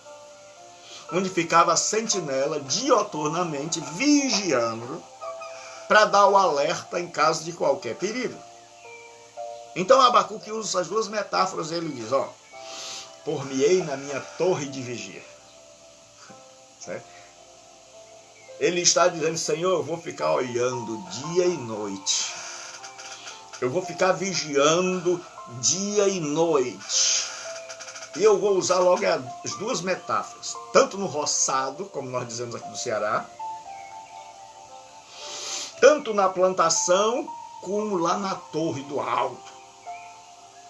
onde ficava a sentinela dioturnamente vigiando para dar o alerta em caso de qualquer perigo. Então Abacuque usa as duas metáforas. Ele diz: por-me-ei na minha torre de vigia. Certo? Ele está dizendo: Senhor, eu vou ficar olhando dia e noite. Eu vou ficar vigiando dia e noite. E eu vou usar logo as duas metáforas. Tanto no roçado, como nós dizemos aqui no Ceará, tanto na plantação, como lá na torre do alto.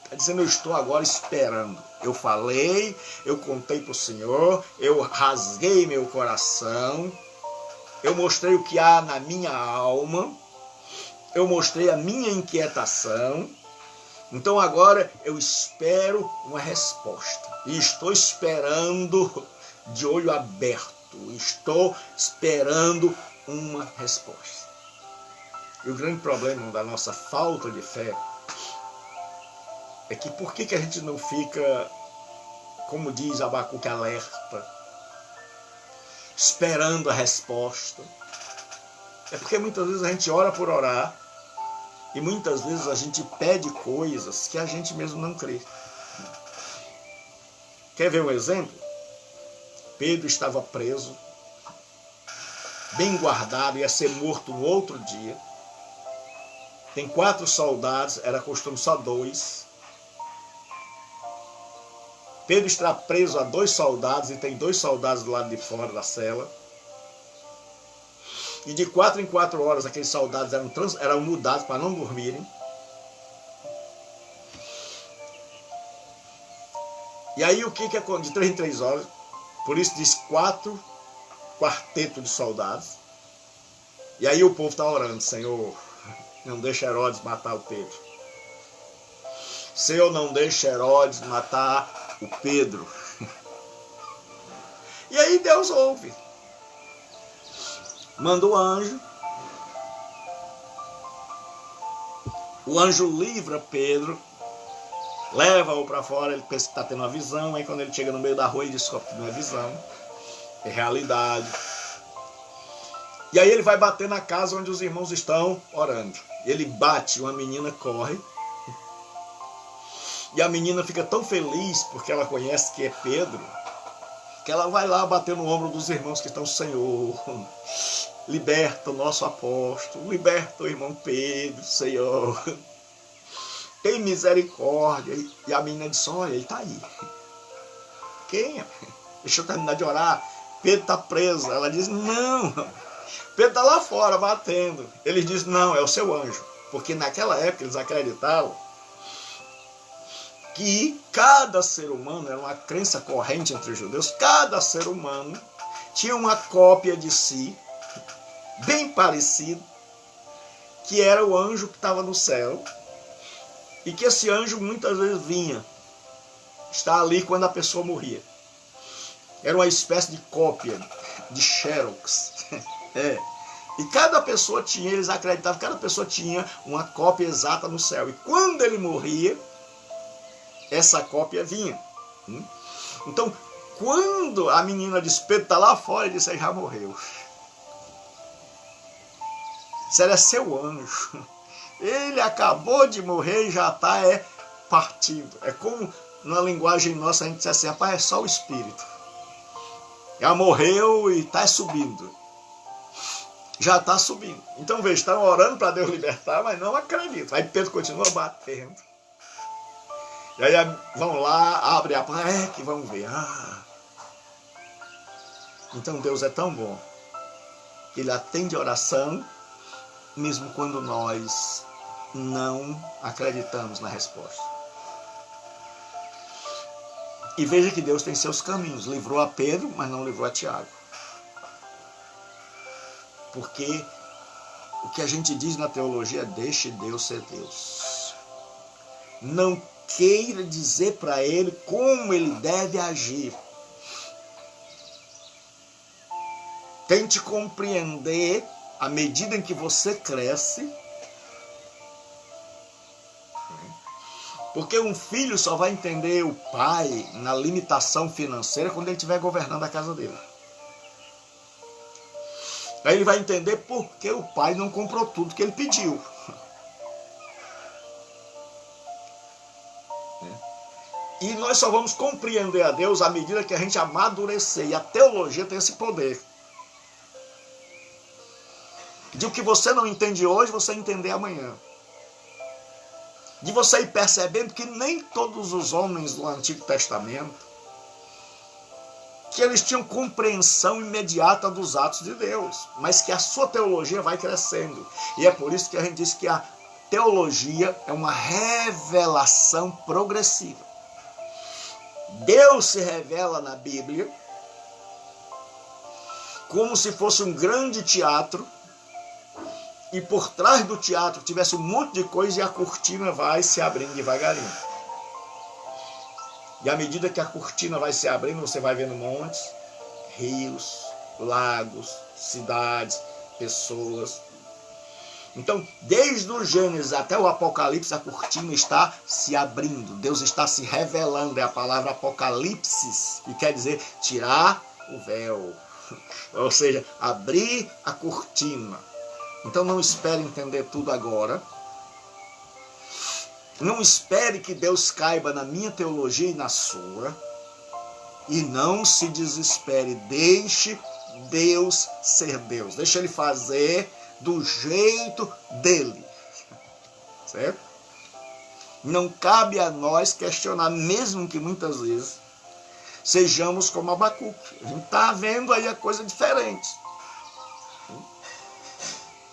Está dizendo: eu estou agora esperando. Eu falei, eu contei para o Senhor, eu rasguei meu coração, eu mostrei o que há na minha alma, eu mostrei a minha inquietação. Então agora eu espero uma resposta. E estou esperando de olho aberto. Estou esperando uma resposta. E o grande problema da nossa falta de fé é que por que a gente não fica, como diz Abacuque, alerta, esperando a resposta? É porque muitas vezes a gente ora por orar e muitas vezes a gente pede coisas que a gente mesmo não crê. Quer ver um exemplo? Pedro estava preso, bem guardado, ia ser morto no outro dia. Tem 4 soldados, era costume só 2. Pedro está preso a 2 soldados e tem 2 soldados do lado de fora da cela. E de 4 em 4 horas aqueles soldados eram mudados para não dormirem. E aí o que acontece? De 3 em 3 horas, por isso diz 4 quartetos de soldados. E aí o povo está orando: Senhor, não deixa Herodes matar o Pedro. Senhor, não deixa Herodes matar o Pedro. E aí Deus ouve. Manda o anjo. O anjo livra Pedro. leva-o para fora, ele pensa que está tendo uma visão, aí quando ele chega no meio da rua, ele descobre que não é visão, é realidade. E aí ele vai bater na casa onde os irmãos estão orando. Ele bate, uma menina corre, e a menina fica tão feliz porque ela conhece que é Pedro, que ela vai lá bater no ombro dos irmãos que estão: Senhor, liberta o nosso apóstolo, liberta o irmão Pedro, Senhor, tem misericórdia. E a menina diz: olha, ele está aí. Quem? Deixa eu terminar de orar. Pedro está preso. Ela diz: não, Pedro está lá fora batendo. Ele diz: não, é o seu anjo. Porque naquela época eles acreditavam que cada ser humano, era uma crença corrente entre os judeus, cada ser humano tinha uma cópia de si, bem parecido, que era o anjo que estava no céu, e que esse anjo muitas vezes vinha estar ali quando a pessoa morria. Era uma espécie de cópia, de xerox. E cada pessoa tinha, eles acreditavam que cada pessoa tinha uma cópia exata no céu. E quando ele morria, essa cópia vinha. Então, quando a menina disse: Pedro está lá fora, ele disse: ele já morreu. Isso era seu anjo. Ele acabou de morrer e já está partindo. É como na linguagem nossa a gente diz assim: rapaz, é só o espírito. Já morreu e está subindo. Já está subindo. Então veja, estão orando para Deus libertar, mas não acreditam. Aí Pedro continua batendo. E aí vão lá, abrem a porta, que vão ver. Então Deus é tão bom que Ele atende a oração, mesmo quando nós não acreditamos na resposta. E veja que Deus tem seus caminhos. Livrou a Pedro, mas não livrou a Tiago. Porque o que a gente diz na teologia é: deixe Deus ser Deus. Não queira dizer para Ele como Ele deve agir. Tente compreender à medida em que você cresce. Porque um filho só vai entender o pai na limitação financeira quando ele estiver governando a casa dele. Aí ele vai entender por que o pai não comprou tudo que ele pediu. E nós só vamos compreender a Deus à medida que a gente amadurecer. E a teologia tem esse poder. De o que você não entende hoje, você entender amanhã. De você ir percebendo que nem todos os homens do Antigo Testamento, que eles tinham compreensão imediata dos atos de Deus, mas que a sua teologia vai crescendo. E é por isso que a gente diz que a teologia é uma revelação progressiva. Deus se revela na Bíblia como se fosse um grande teatro, e por trás do teatro tivesse um monte de coisa, e a cortina vai se abrindo devagarinho. E à medida que a cortina vai se abrindo, você vai vendo montes, rios, lagos, cidades, pessoas. Então, desde o Gênesis até o Apocalipse, a cortina está se abrindo. Deus está se revelando. É a palavra apocalipsis, que quer dizer tirar o véu. Ou seja, abrir a cortina. Então não espere entender tudo agora. Não espere que Deus caiba na minha teologia e na sua. E não se desespere. Deixe Deus ser Deus. Deixe Ele fazer do jeito dele. Certo? Não cabe a nós questionar, mesmo que muitas vezes sejamos como Abacuque. A gente está vendo aí a coisa diferente.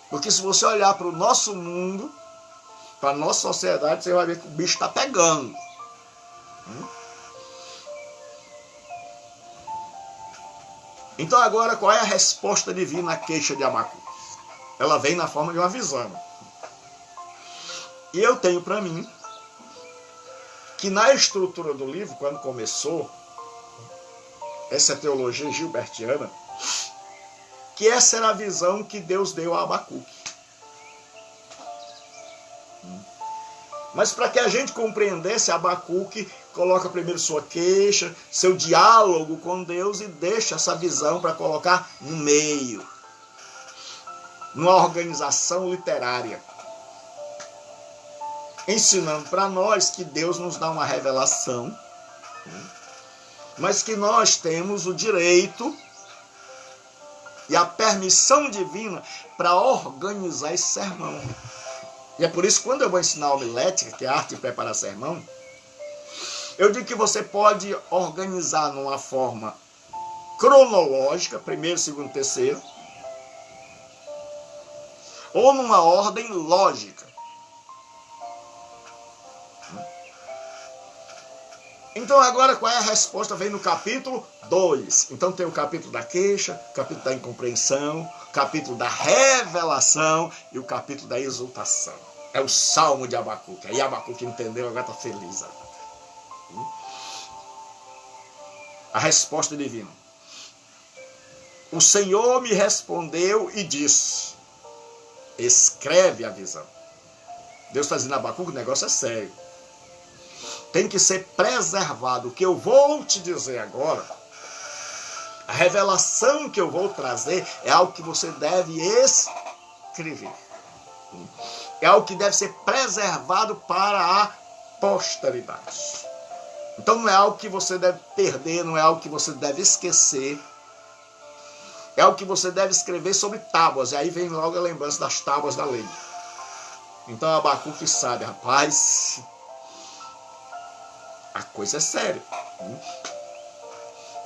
Porque se você olhar para o nosso mundo, para a nossa sociedade, você vai ver que o bicho está pegando. Então agora, qual é a resposta divina à queixa de Abacuque? Ela vem na forma de uma visão. E eu tenho para mim que na estrutura do livro, quando começou essa teologia gilbertiana, que essa era a visão que Deus deu a Abacuque. Mas para que a gente compreendesse, Abacuque coloca primeiro sua queixa, seu diálogo com Deus e deixa essa visão para colocar no meio, numa organização literária, ensinando para nós que Deus nos dá uma revelação, mas que nós temos o direito e a permissão divina para organizar esse sermão. E é por isso que quando eu vou ensinar homilética, que é a arte de preparar sermão, eu digo que você pode organizar numa forma cronológica, primeiro, segundo, terceiro, ou numa ordem lógica. Então agora qual é a resposta? Vem no capítulo 2. Então tem o capítulo da queixa, o capítulo da incompreensão, o capítulo da revelação e o capítulo da exultação. É o salmo de Abacuque. Aí Abacuque entendeu, agora está feliz. A resposta divina. O Senhor me respondeu e disse: escreve a visão. Deus está dizendo a Abacuque, o negócio é sério. Tem que ser preservado. O que eu vou te dizer agora, a revelação que eu vou trazer, é algo que você deve escrever. É algo que deve ser preservado para a posteridade. Então não é algo que você deve perder, não é algo que você deve esquecer. É algo que você deve escrever sobre tábuas. E aí vem logo a lembrança das tábuas da lei. Então Abacuque sabe, rapaz, a coisa é séria.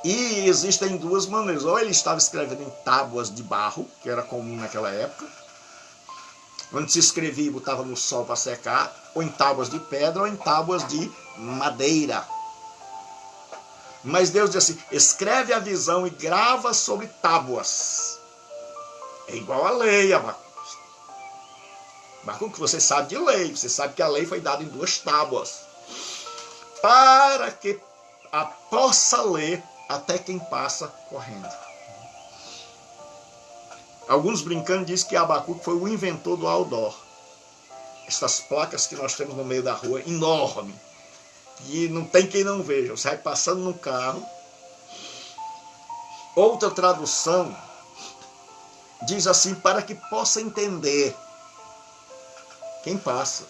E existem duas maneiras. Ou ele estava escrevendo em tábuas de barro, que era comum naquela época, onde se escrevia e botava no sol para secar, ou em tábuas de pedra, ou em tábuas de madeira. Mas Deus diz assim, escreve a visão e grava sobre tábuas. É igual a lei, Abacuque. Abacuque, você sabe de lei, você sabe que a lei foi dada em 2 tábuas. Para que a possa ler até quem passa correndo. Alguns brincando dizem que Abacuque foi o inventor do outdoor. Essas placas que nós temos no meio da rua, enorme. E não tem quem não veja. Você vai passando no carro. Outra tradução diz assim, para que possa entender quem passa.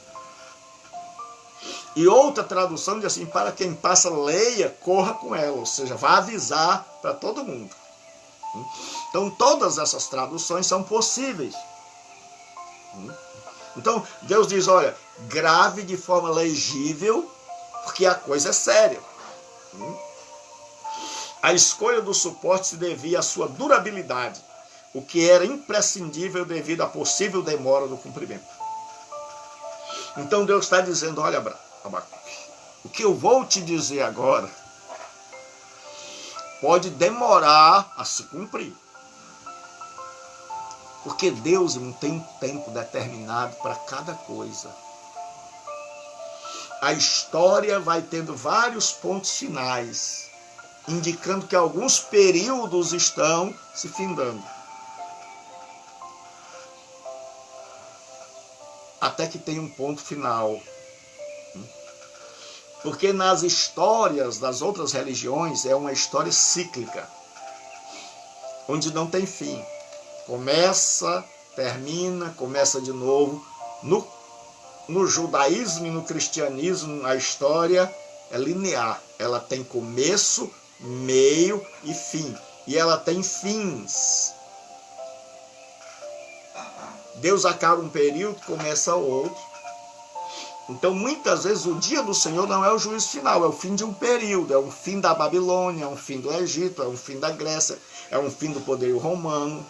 E outra tradução diz assim, para quem passa, leia, corra com ela. Ou seja, vá avisar para todo mundo. Então, todas essas traduções são possíveis. Então, Deus diz, olha, grave de forma legível, porque a coisa é séria. A escolha do suporte se devia à sua durabilidade, o que era imprescindível devido à possível demora do cumprimento. Então, Deus está dizendo, olha, Abacuque, o que eu vou te dizer agora pode demorar a se cumprir. Porque Deus não tem um tempo determinado para cada coisa. A história vai tendo vários pontos finais, indicando que alguns períodos estão se findando. Até que tem um ponto final. Porque nas histórias das outras religiões é uma história cíclica, onde não tem fim. Começa, termina, começa de novo. No judaísmo e no cristianismo, a história é linear. Ela tem começo, meio e fim. E ela tem fins. Deus acaba um período, começa outro. Então, muitas vezes, o dia do Senhor não é o juízo final, é o fim de um período. É um fim da Babilônia, é um fim do Egito, é um fim da Grécia, é um fim do poderio romano.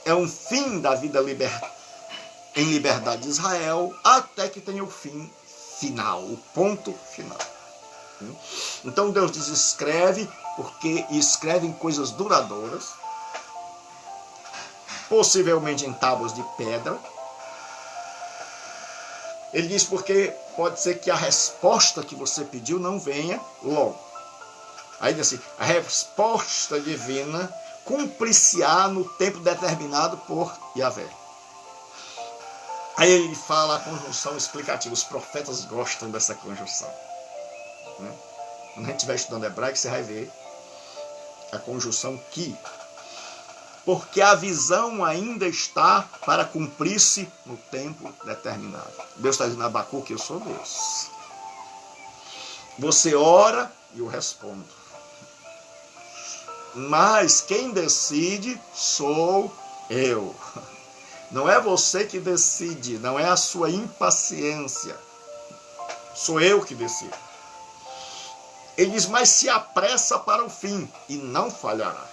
É um fim da vida em liberdade de Israel, até que tenha o fim final, o ponto final. Então Deus diz, escreve, porque escrevem coisas duradouras, possivelmente em tábuas de pedra. Ele diz porque pode ser que a resposta que você pediu não venha logo. Aí diz assim, a resposta divina cumprir-se-á no tempo determinado por Yahvé. Aí ele fala a conjunção explicativa. Os profetas gostam dessa conjunção. Quando a gente estiver estudando hebraico, você vai ver a conjunção que. Porque a visão ainda está para cumprir-se no tempo determinado. Deus está dizendo a Abacuque, eu sou Deus. Você ora e eu respondo. Mas quem decide sou eu. Não é você que decide, não é a sua impaciência. Sou eu que decido. Ele diz, mas se apressa para o fim e não falhará.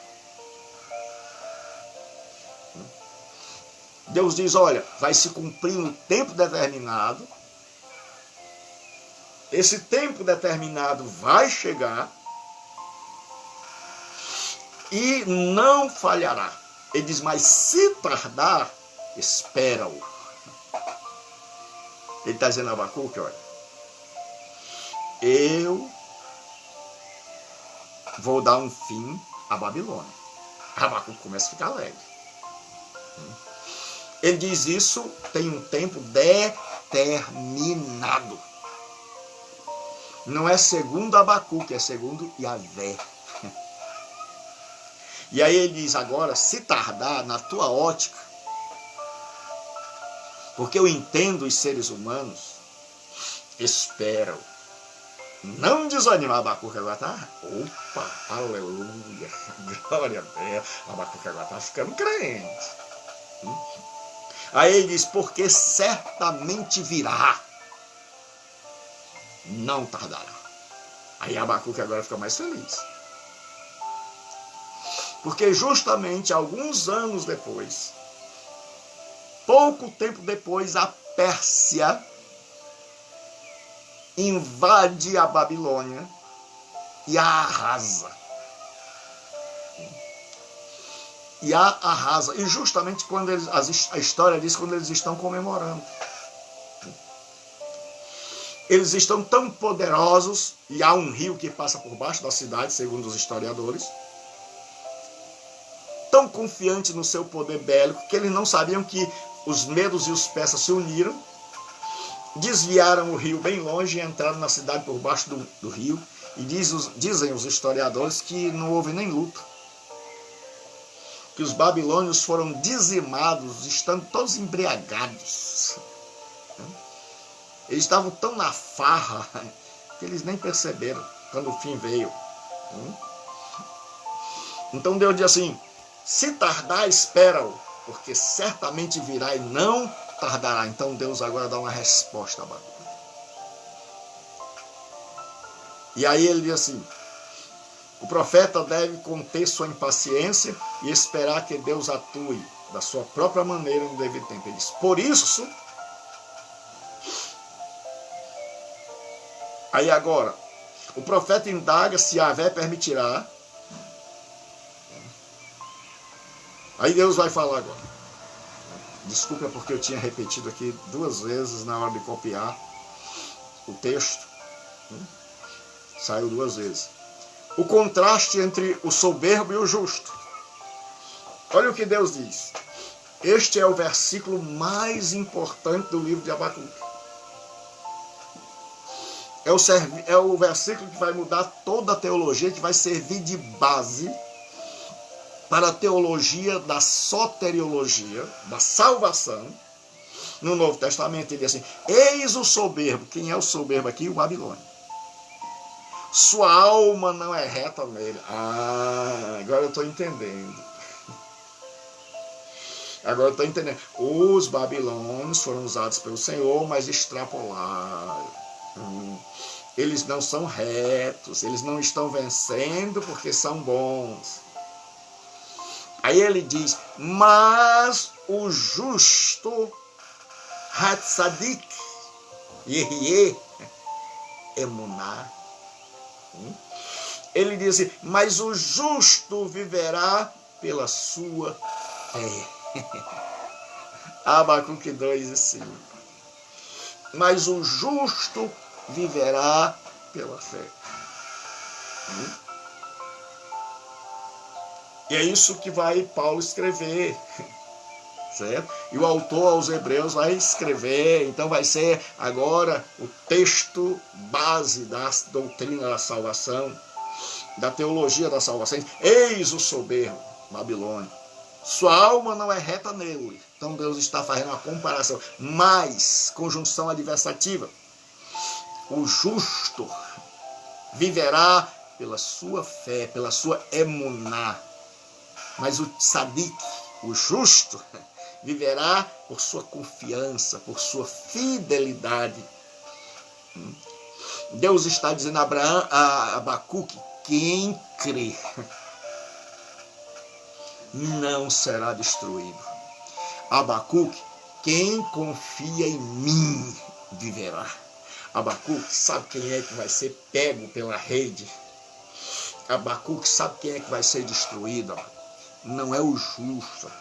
Deus diz, olha, vai se cumprir no tempo determinado. Esse tempo determinado vai chegar e não falhará. Ele diz, mas se tardar, espera-o. Ele está dizendo a Abacuque, olha, eu vou dar um fim à Babilônia. Abacuque começa a ficar alegre. Ele diz isso, tem um tempo determinado. Não é segundo Abacuque, é segundo Yahvé. E aí ele diz agora, se tardar na tua ótica, porque eu entendo os seres humanos, esperam. Não desanimar. Abacuque agora está, opa, aleluia, glória a Deus. Abacuque agora está ficando crente. Aí ele diz, porque certamente virá, não tardará. Aí Abacuque agora fica mais feliz. Porque justamente alguns anos depois, pouco tempo depois, a Pérsia invade a Babilônia e a arrasa. E a arrasa. E justamente quando eles, a história diz quando eles estão comemorando. Eles estão tão poderosos, e há um rio que passa por baixo da cidade, segundo os historiadores, tão confiante no seu poder bélico, que eles não sabiam que os medos e os persas se uniram, desviaram o rio bem longe e entraram na cidade por baixo do rio. E dizem os historiadores que não houve nem luta. Que os babilônios foram dizimados, estando todos embriagados. Eles estavam tão na farra que eles nem perceberam quando o fim veio. Então Deus diz assim, se tardar, espera-o, porque certamente virá e não tardará. Então Deus agora dá uma resposta a Abacuque. E aí ele diz assim, o profeta deve conter sua impaciência e esperar que Deus atue da sua própria maneira no devido tempo. Ele diz, por isso, aí agora, o profeta indaga se Yahvé permitirá. Aí Deus vai falar agora. Desculpa porque eu tinha repetido aqui 2 vezes na hora de copiar o texto. Saiu 2 vezes. O contraste entre o soberbo e o justo. Olha o que Deus diz. Este é o versículo mais importante do livro de Abacuque. É o versículo que vai mudar toda a teologia, que vai servir de base para a teologia da soteriologia, da salvação. No Novo Testamento ele diz assim, eis o soberbo. Quem é o soberbo aqui? O Babilônio. Sua alma não é reta nele. Ah, agora eu estou entendendo. Agora eu estou entendendo. Os babilônios foram usados pelo Senhor, mas extrapolaram. Eles não são retos, eles não estão vencendo porque são bons. Aí ele diz, mas o justo, Hatzadik, Yehie, Emuná. Ele diz assim, mas o justo viverá pela sua fé. Abacuque 2:5. Mas o justo viverá pela fé. E é isso que vai Paulo escrever. certo? E o autor aos Hebreus vai escrever, então vai ser agora o texto base da doutrina da salvação, da teologia da salvação. Eis o soberbo, Babilônia. Sua alma não é reta nele. Então Deus está fazendo uma comparação, mas conjunção adversativa. O justo viverá pela sua fé, pela sua emuná. Mas o tzadik, o justo, viverá por sua confiança, por sua fidelidade. Deus está dizendo a Abacuque, quem crê não será destruído. Abacuque, quem confia em mim viverá. Abacuque, sabe quem é que vai ser pego pela rede? Abacuque, sabe quem é que vai ser destruído? Não é o justo.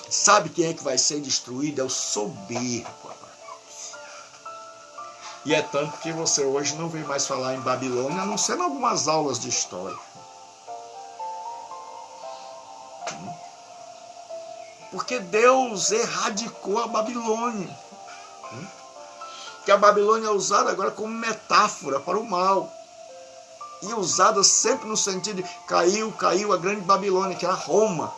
Sabe quem é que vai ser destruído? É o soberbo. E é tanto que você hoje não vê mais falar em Babilônia, a não ser em algumas aulas de história. Porque Deus erradicou a Babilônia. Que a Babilônia é usada agora como metáfora para o mal. E usada sempre no sentido de caiu a grande Babilônia, que era Roma.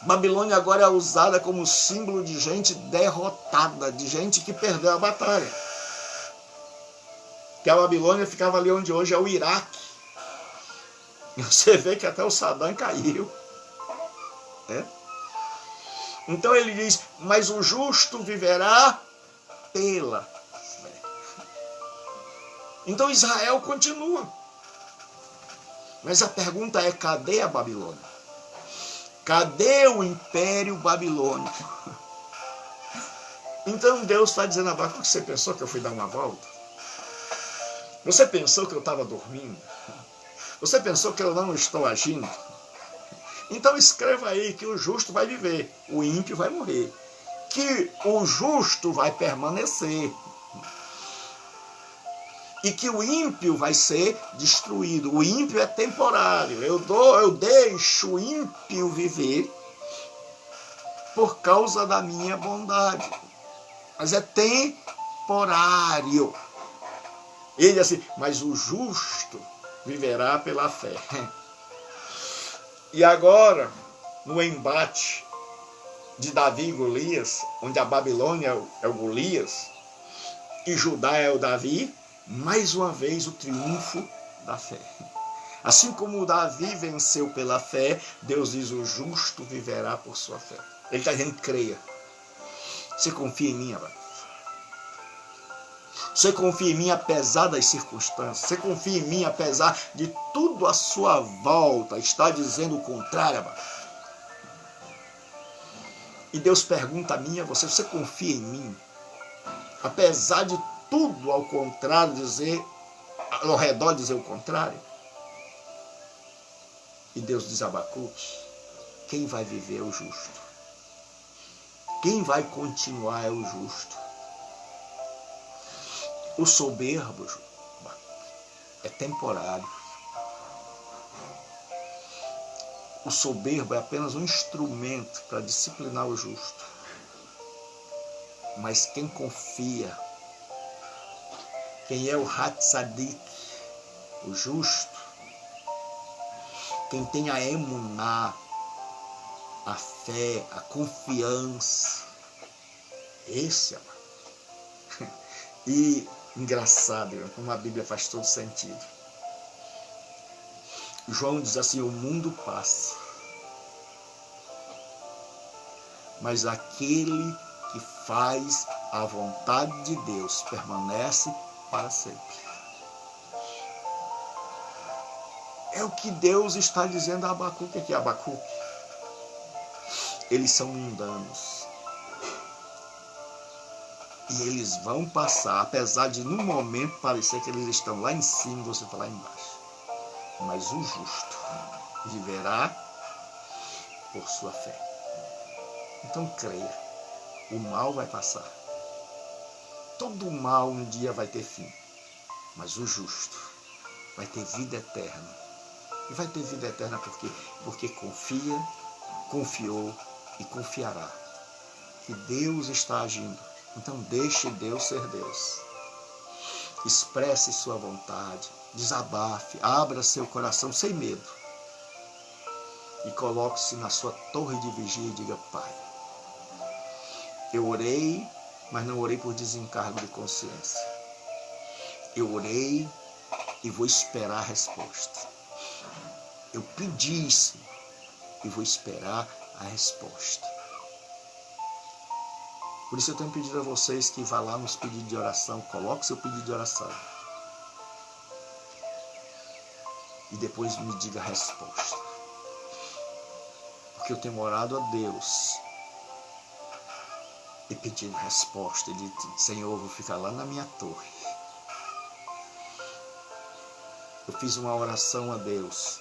Babilônia agora é usada como símbolo de gente derrotada, de gente que perdeu a batalha. Que a Babilônia ficava ali onde hoje é o Iraque. E você vê que até o Saddam caiu. Então ele diz, mas o justo viverá pela fé. Então Israel continua. Mas a pergunta é, cadê a Babilônia? Cadê o Império Babilônico? Então Deus está dizendo a Abacuque, você pensou que eu fui dar uma volta? Você pensou que eu estava dormindo? Você pensou que eu não estou agindo? Então escreva aí que o justo vai viver, o ímpio vai morrer. Que o justo vai permanecer. E que o ímpio vai ser destruído. O ímpio é temporário. Eu deixo o ímpio viver por causa da minha bondade. Mas é temporário. Ele assim, mas o justo viverá pela fé. E agora, no embate de Davi e Golias, onde a Babilônia é o Golias e Judá é o Davi, mais uma vez o triunfo da fé. Assim como o Davi venceu pela fé, Deus diz, o justo viverá por sua fé. Ele está dizendo, creia. Você confia em mim, Abacuque? Você confia em mim apesar das circunstâncias. Você confia em mim apesar de tudo à sua volta. Está dizendo o contrário, Abacuque. E Deus pergunta a mim e a você, você confia em mim? Apesar de tudo ao contrário, ao redor dizer o contrário? E Deus diz a Abacuque, quem vai viver é o justo. Quem vai continuar é o justo. O soberbo é temporário. O soberbo é apenas um instrumento para disciplinar o justo. Mas quem confia, quem é o Hatzadik, o justo, quem tem a emuná, a fé, a confiança, esse é. E engraçado, como a Bíblia faz todo sentido. João diz assim, o mundo passa, mas aquele que faz a vontade de Deus permanece para sempre. É o que Deus está dizendo a Abacuque aqui. Abacuque, eles são mundanos. E eles vão passar, apesar de no momento parecer que eles estão lá em cima e você está lá embaixo. Mas o justo viverá por sua fé. Então creia, o mal vai passar. Todo mal um dia vai ter fim. Mas o justo vai ter vida eterna E vai ter vida eterna por quê? Porque confia, confiou e confiará. Que Deus está agindo. Então deixe Deus ser Deus. Expresse sua vontade, desabafe, abra seu coração sem medo. E coloque-se na sua torre de vigia e diga: Pai, eu orei, mas não orei por desencargo de consciência. Eu orei e vou esperar a resposta. Eu pedi isso e vou esperar a resposta. Por isso eu tenho pedido a vocês que vá lá nos pedidos de oração, coloque seu pedido de oração. E depois me diga a resposta. Porque eu tenho orado a Deus e pedindo resposta. E dito: Senhor, eu vou ficar lá na minha torre. Eu fiz uma oração a Deus.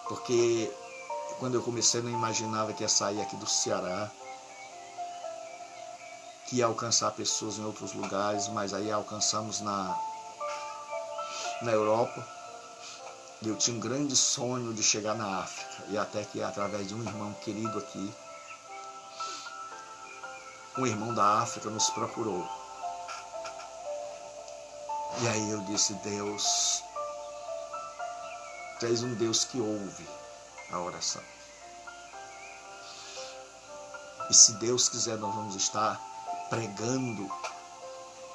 Porque quando eu comecei, eu não imaginava que ia sair aqui do Ceará, que ia alcançar pessoas em outros lugares, mas aí alcançamos na Europa. E eu tinha um grande sonho de chegar na África. E até que através de um irmão querido aqui, um irmão da África nos procurou. E aí eu disse: Deus, Tu és um Deus que ouve a oração. E se Deus quiser, nós vamos estar pregando,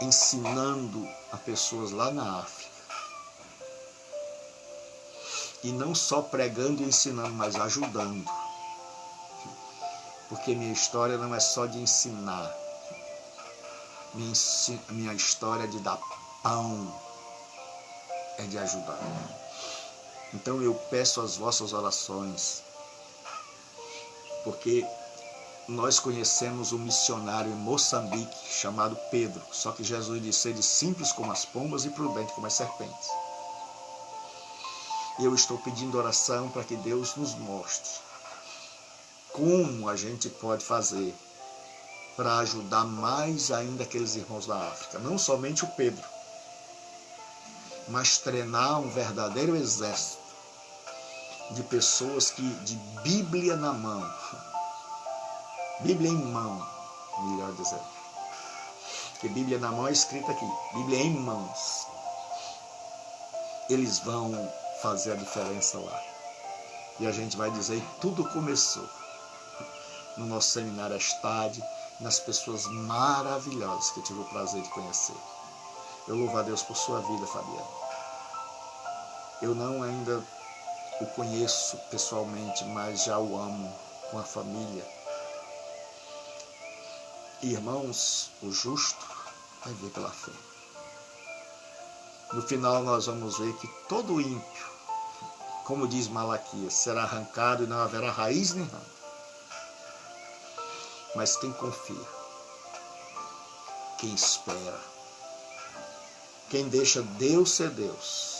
ensinando a pessoas lá na África. E não só pregando e ensinando, mas ajudando. Porque minha história não é só de ensinar. Minha história é de dar pão, é de ajudar. Então eu peço as vossas orações, porque nós conhecemos um missionário em Moçambique chamado Pedro, só que Jesus disse: sede simples como as pombas e prudente como as serpentes. E eu estou pedindo oração para que Deus nos mostre como a gente pode fazer para ajudar mais ainda aqueles irmãos da África. Não somente o Pedro, mas treinar um verdadeiro exército de pessoas que, de Bíblia na mão, Bíblia em mão, melhor dizendo, porque Bíblia na mão é escrita aqui, Bíblia em mãos, eles vão fazer a diferença lá. E a gente vai dizer: tudo começou no nosso seminário Estade, nas pessoas maravilhosas que eu tive o prazer de conhecer. Eu louvo a Deus por sua vida, Fabiano. Eu não ainda o conheço pessoalmente, mas já o amo com a família. Irmãos, o justo vai ver pela fé. No final nós vamos ver que todo ímpio, como diz Malaquias, será arrancado e não haverá raiz nem ramo. Mas quem confia, quem espera, quem deixa Deus ser Deus,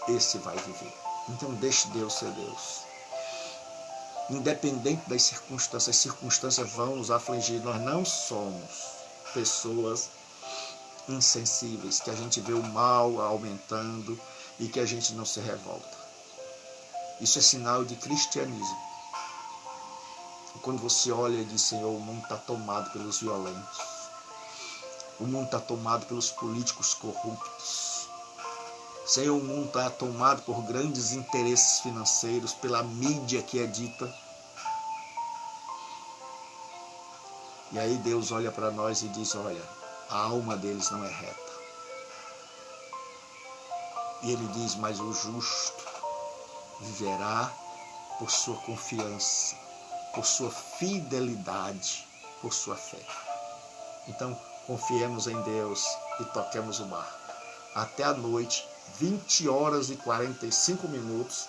esse vai viver. Então deixe Deus ser Deus. Independente das circunstâncias, as circunstâncias vão nos afligir. Nós não somos pessoas insensíveis, que a gente vê o mal aumentando e que a gente não se revolta. Isso é sinal de cristianismo. Quando você olha e diz: Senhor, o mundo está tomado pelos violentos, o mundo está tomado pelos políticos corruptos, Senhor, o mundo está tomado por grandes interesses financeiros, pela mídia que é dita. E aí Deus olha para nós e diz: olha, a alma deles não é reta. E Ele diz: mas o justo viverá por sua confiança, por sua fidelidade, por sua fé. Então, confiemos em Deus e toquemos o barco. Até a noite, 20 horas e 45 minutos,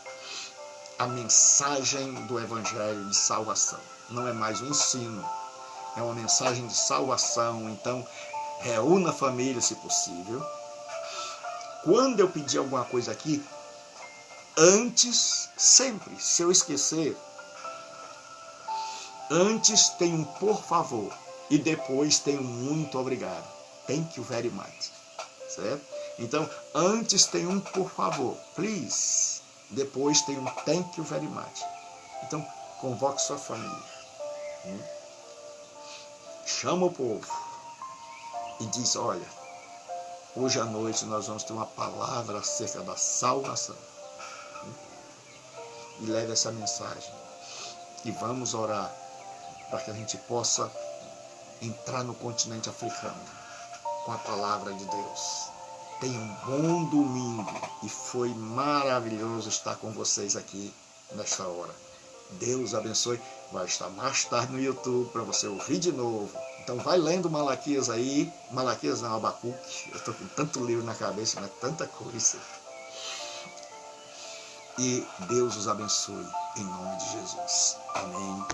a mensagem do Evangelho de salvação. Não é mais um ensino, é uma mensagem de salvação. Então, reúna a família, se possível. Quando eu pedir alguma coisa aqui, antes, sempre, se eu esquecer, antes tem um por favor e depois tem um muito obrigado. Thank you very much. Certo? Então, antes tem um por favor, please. Depois tem um thank you very much. Então, convoque sua família. Chama o povo e diz, olha, hoje à noite nós vamos ter uma palavra acerca da salvação. E leve essa mensagem. E vamos orar para que a gente possa entrar no continente africano com a palavra de Deus. Tenha um bom domingo e foi maravilhoso estar com vocês aqui nesta hora. Deus abençoe. Vai estar mais tarde no YouTube para você ouvir de novo. Então vai lendo Malaquias aí. Malaquias não, Abacuque. Eu estou com tanto livro na cabeça, mas tanta coisa. E Deus os abençoe em nome de Jesus. Amém.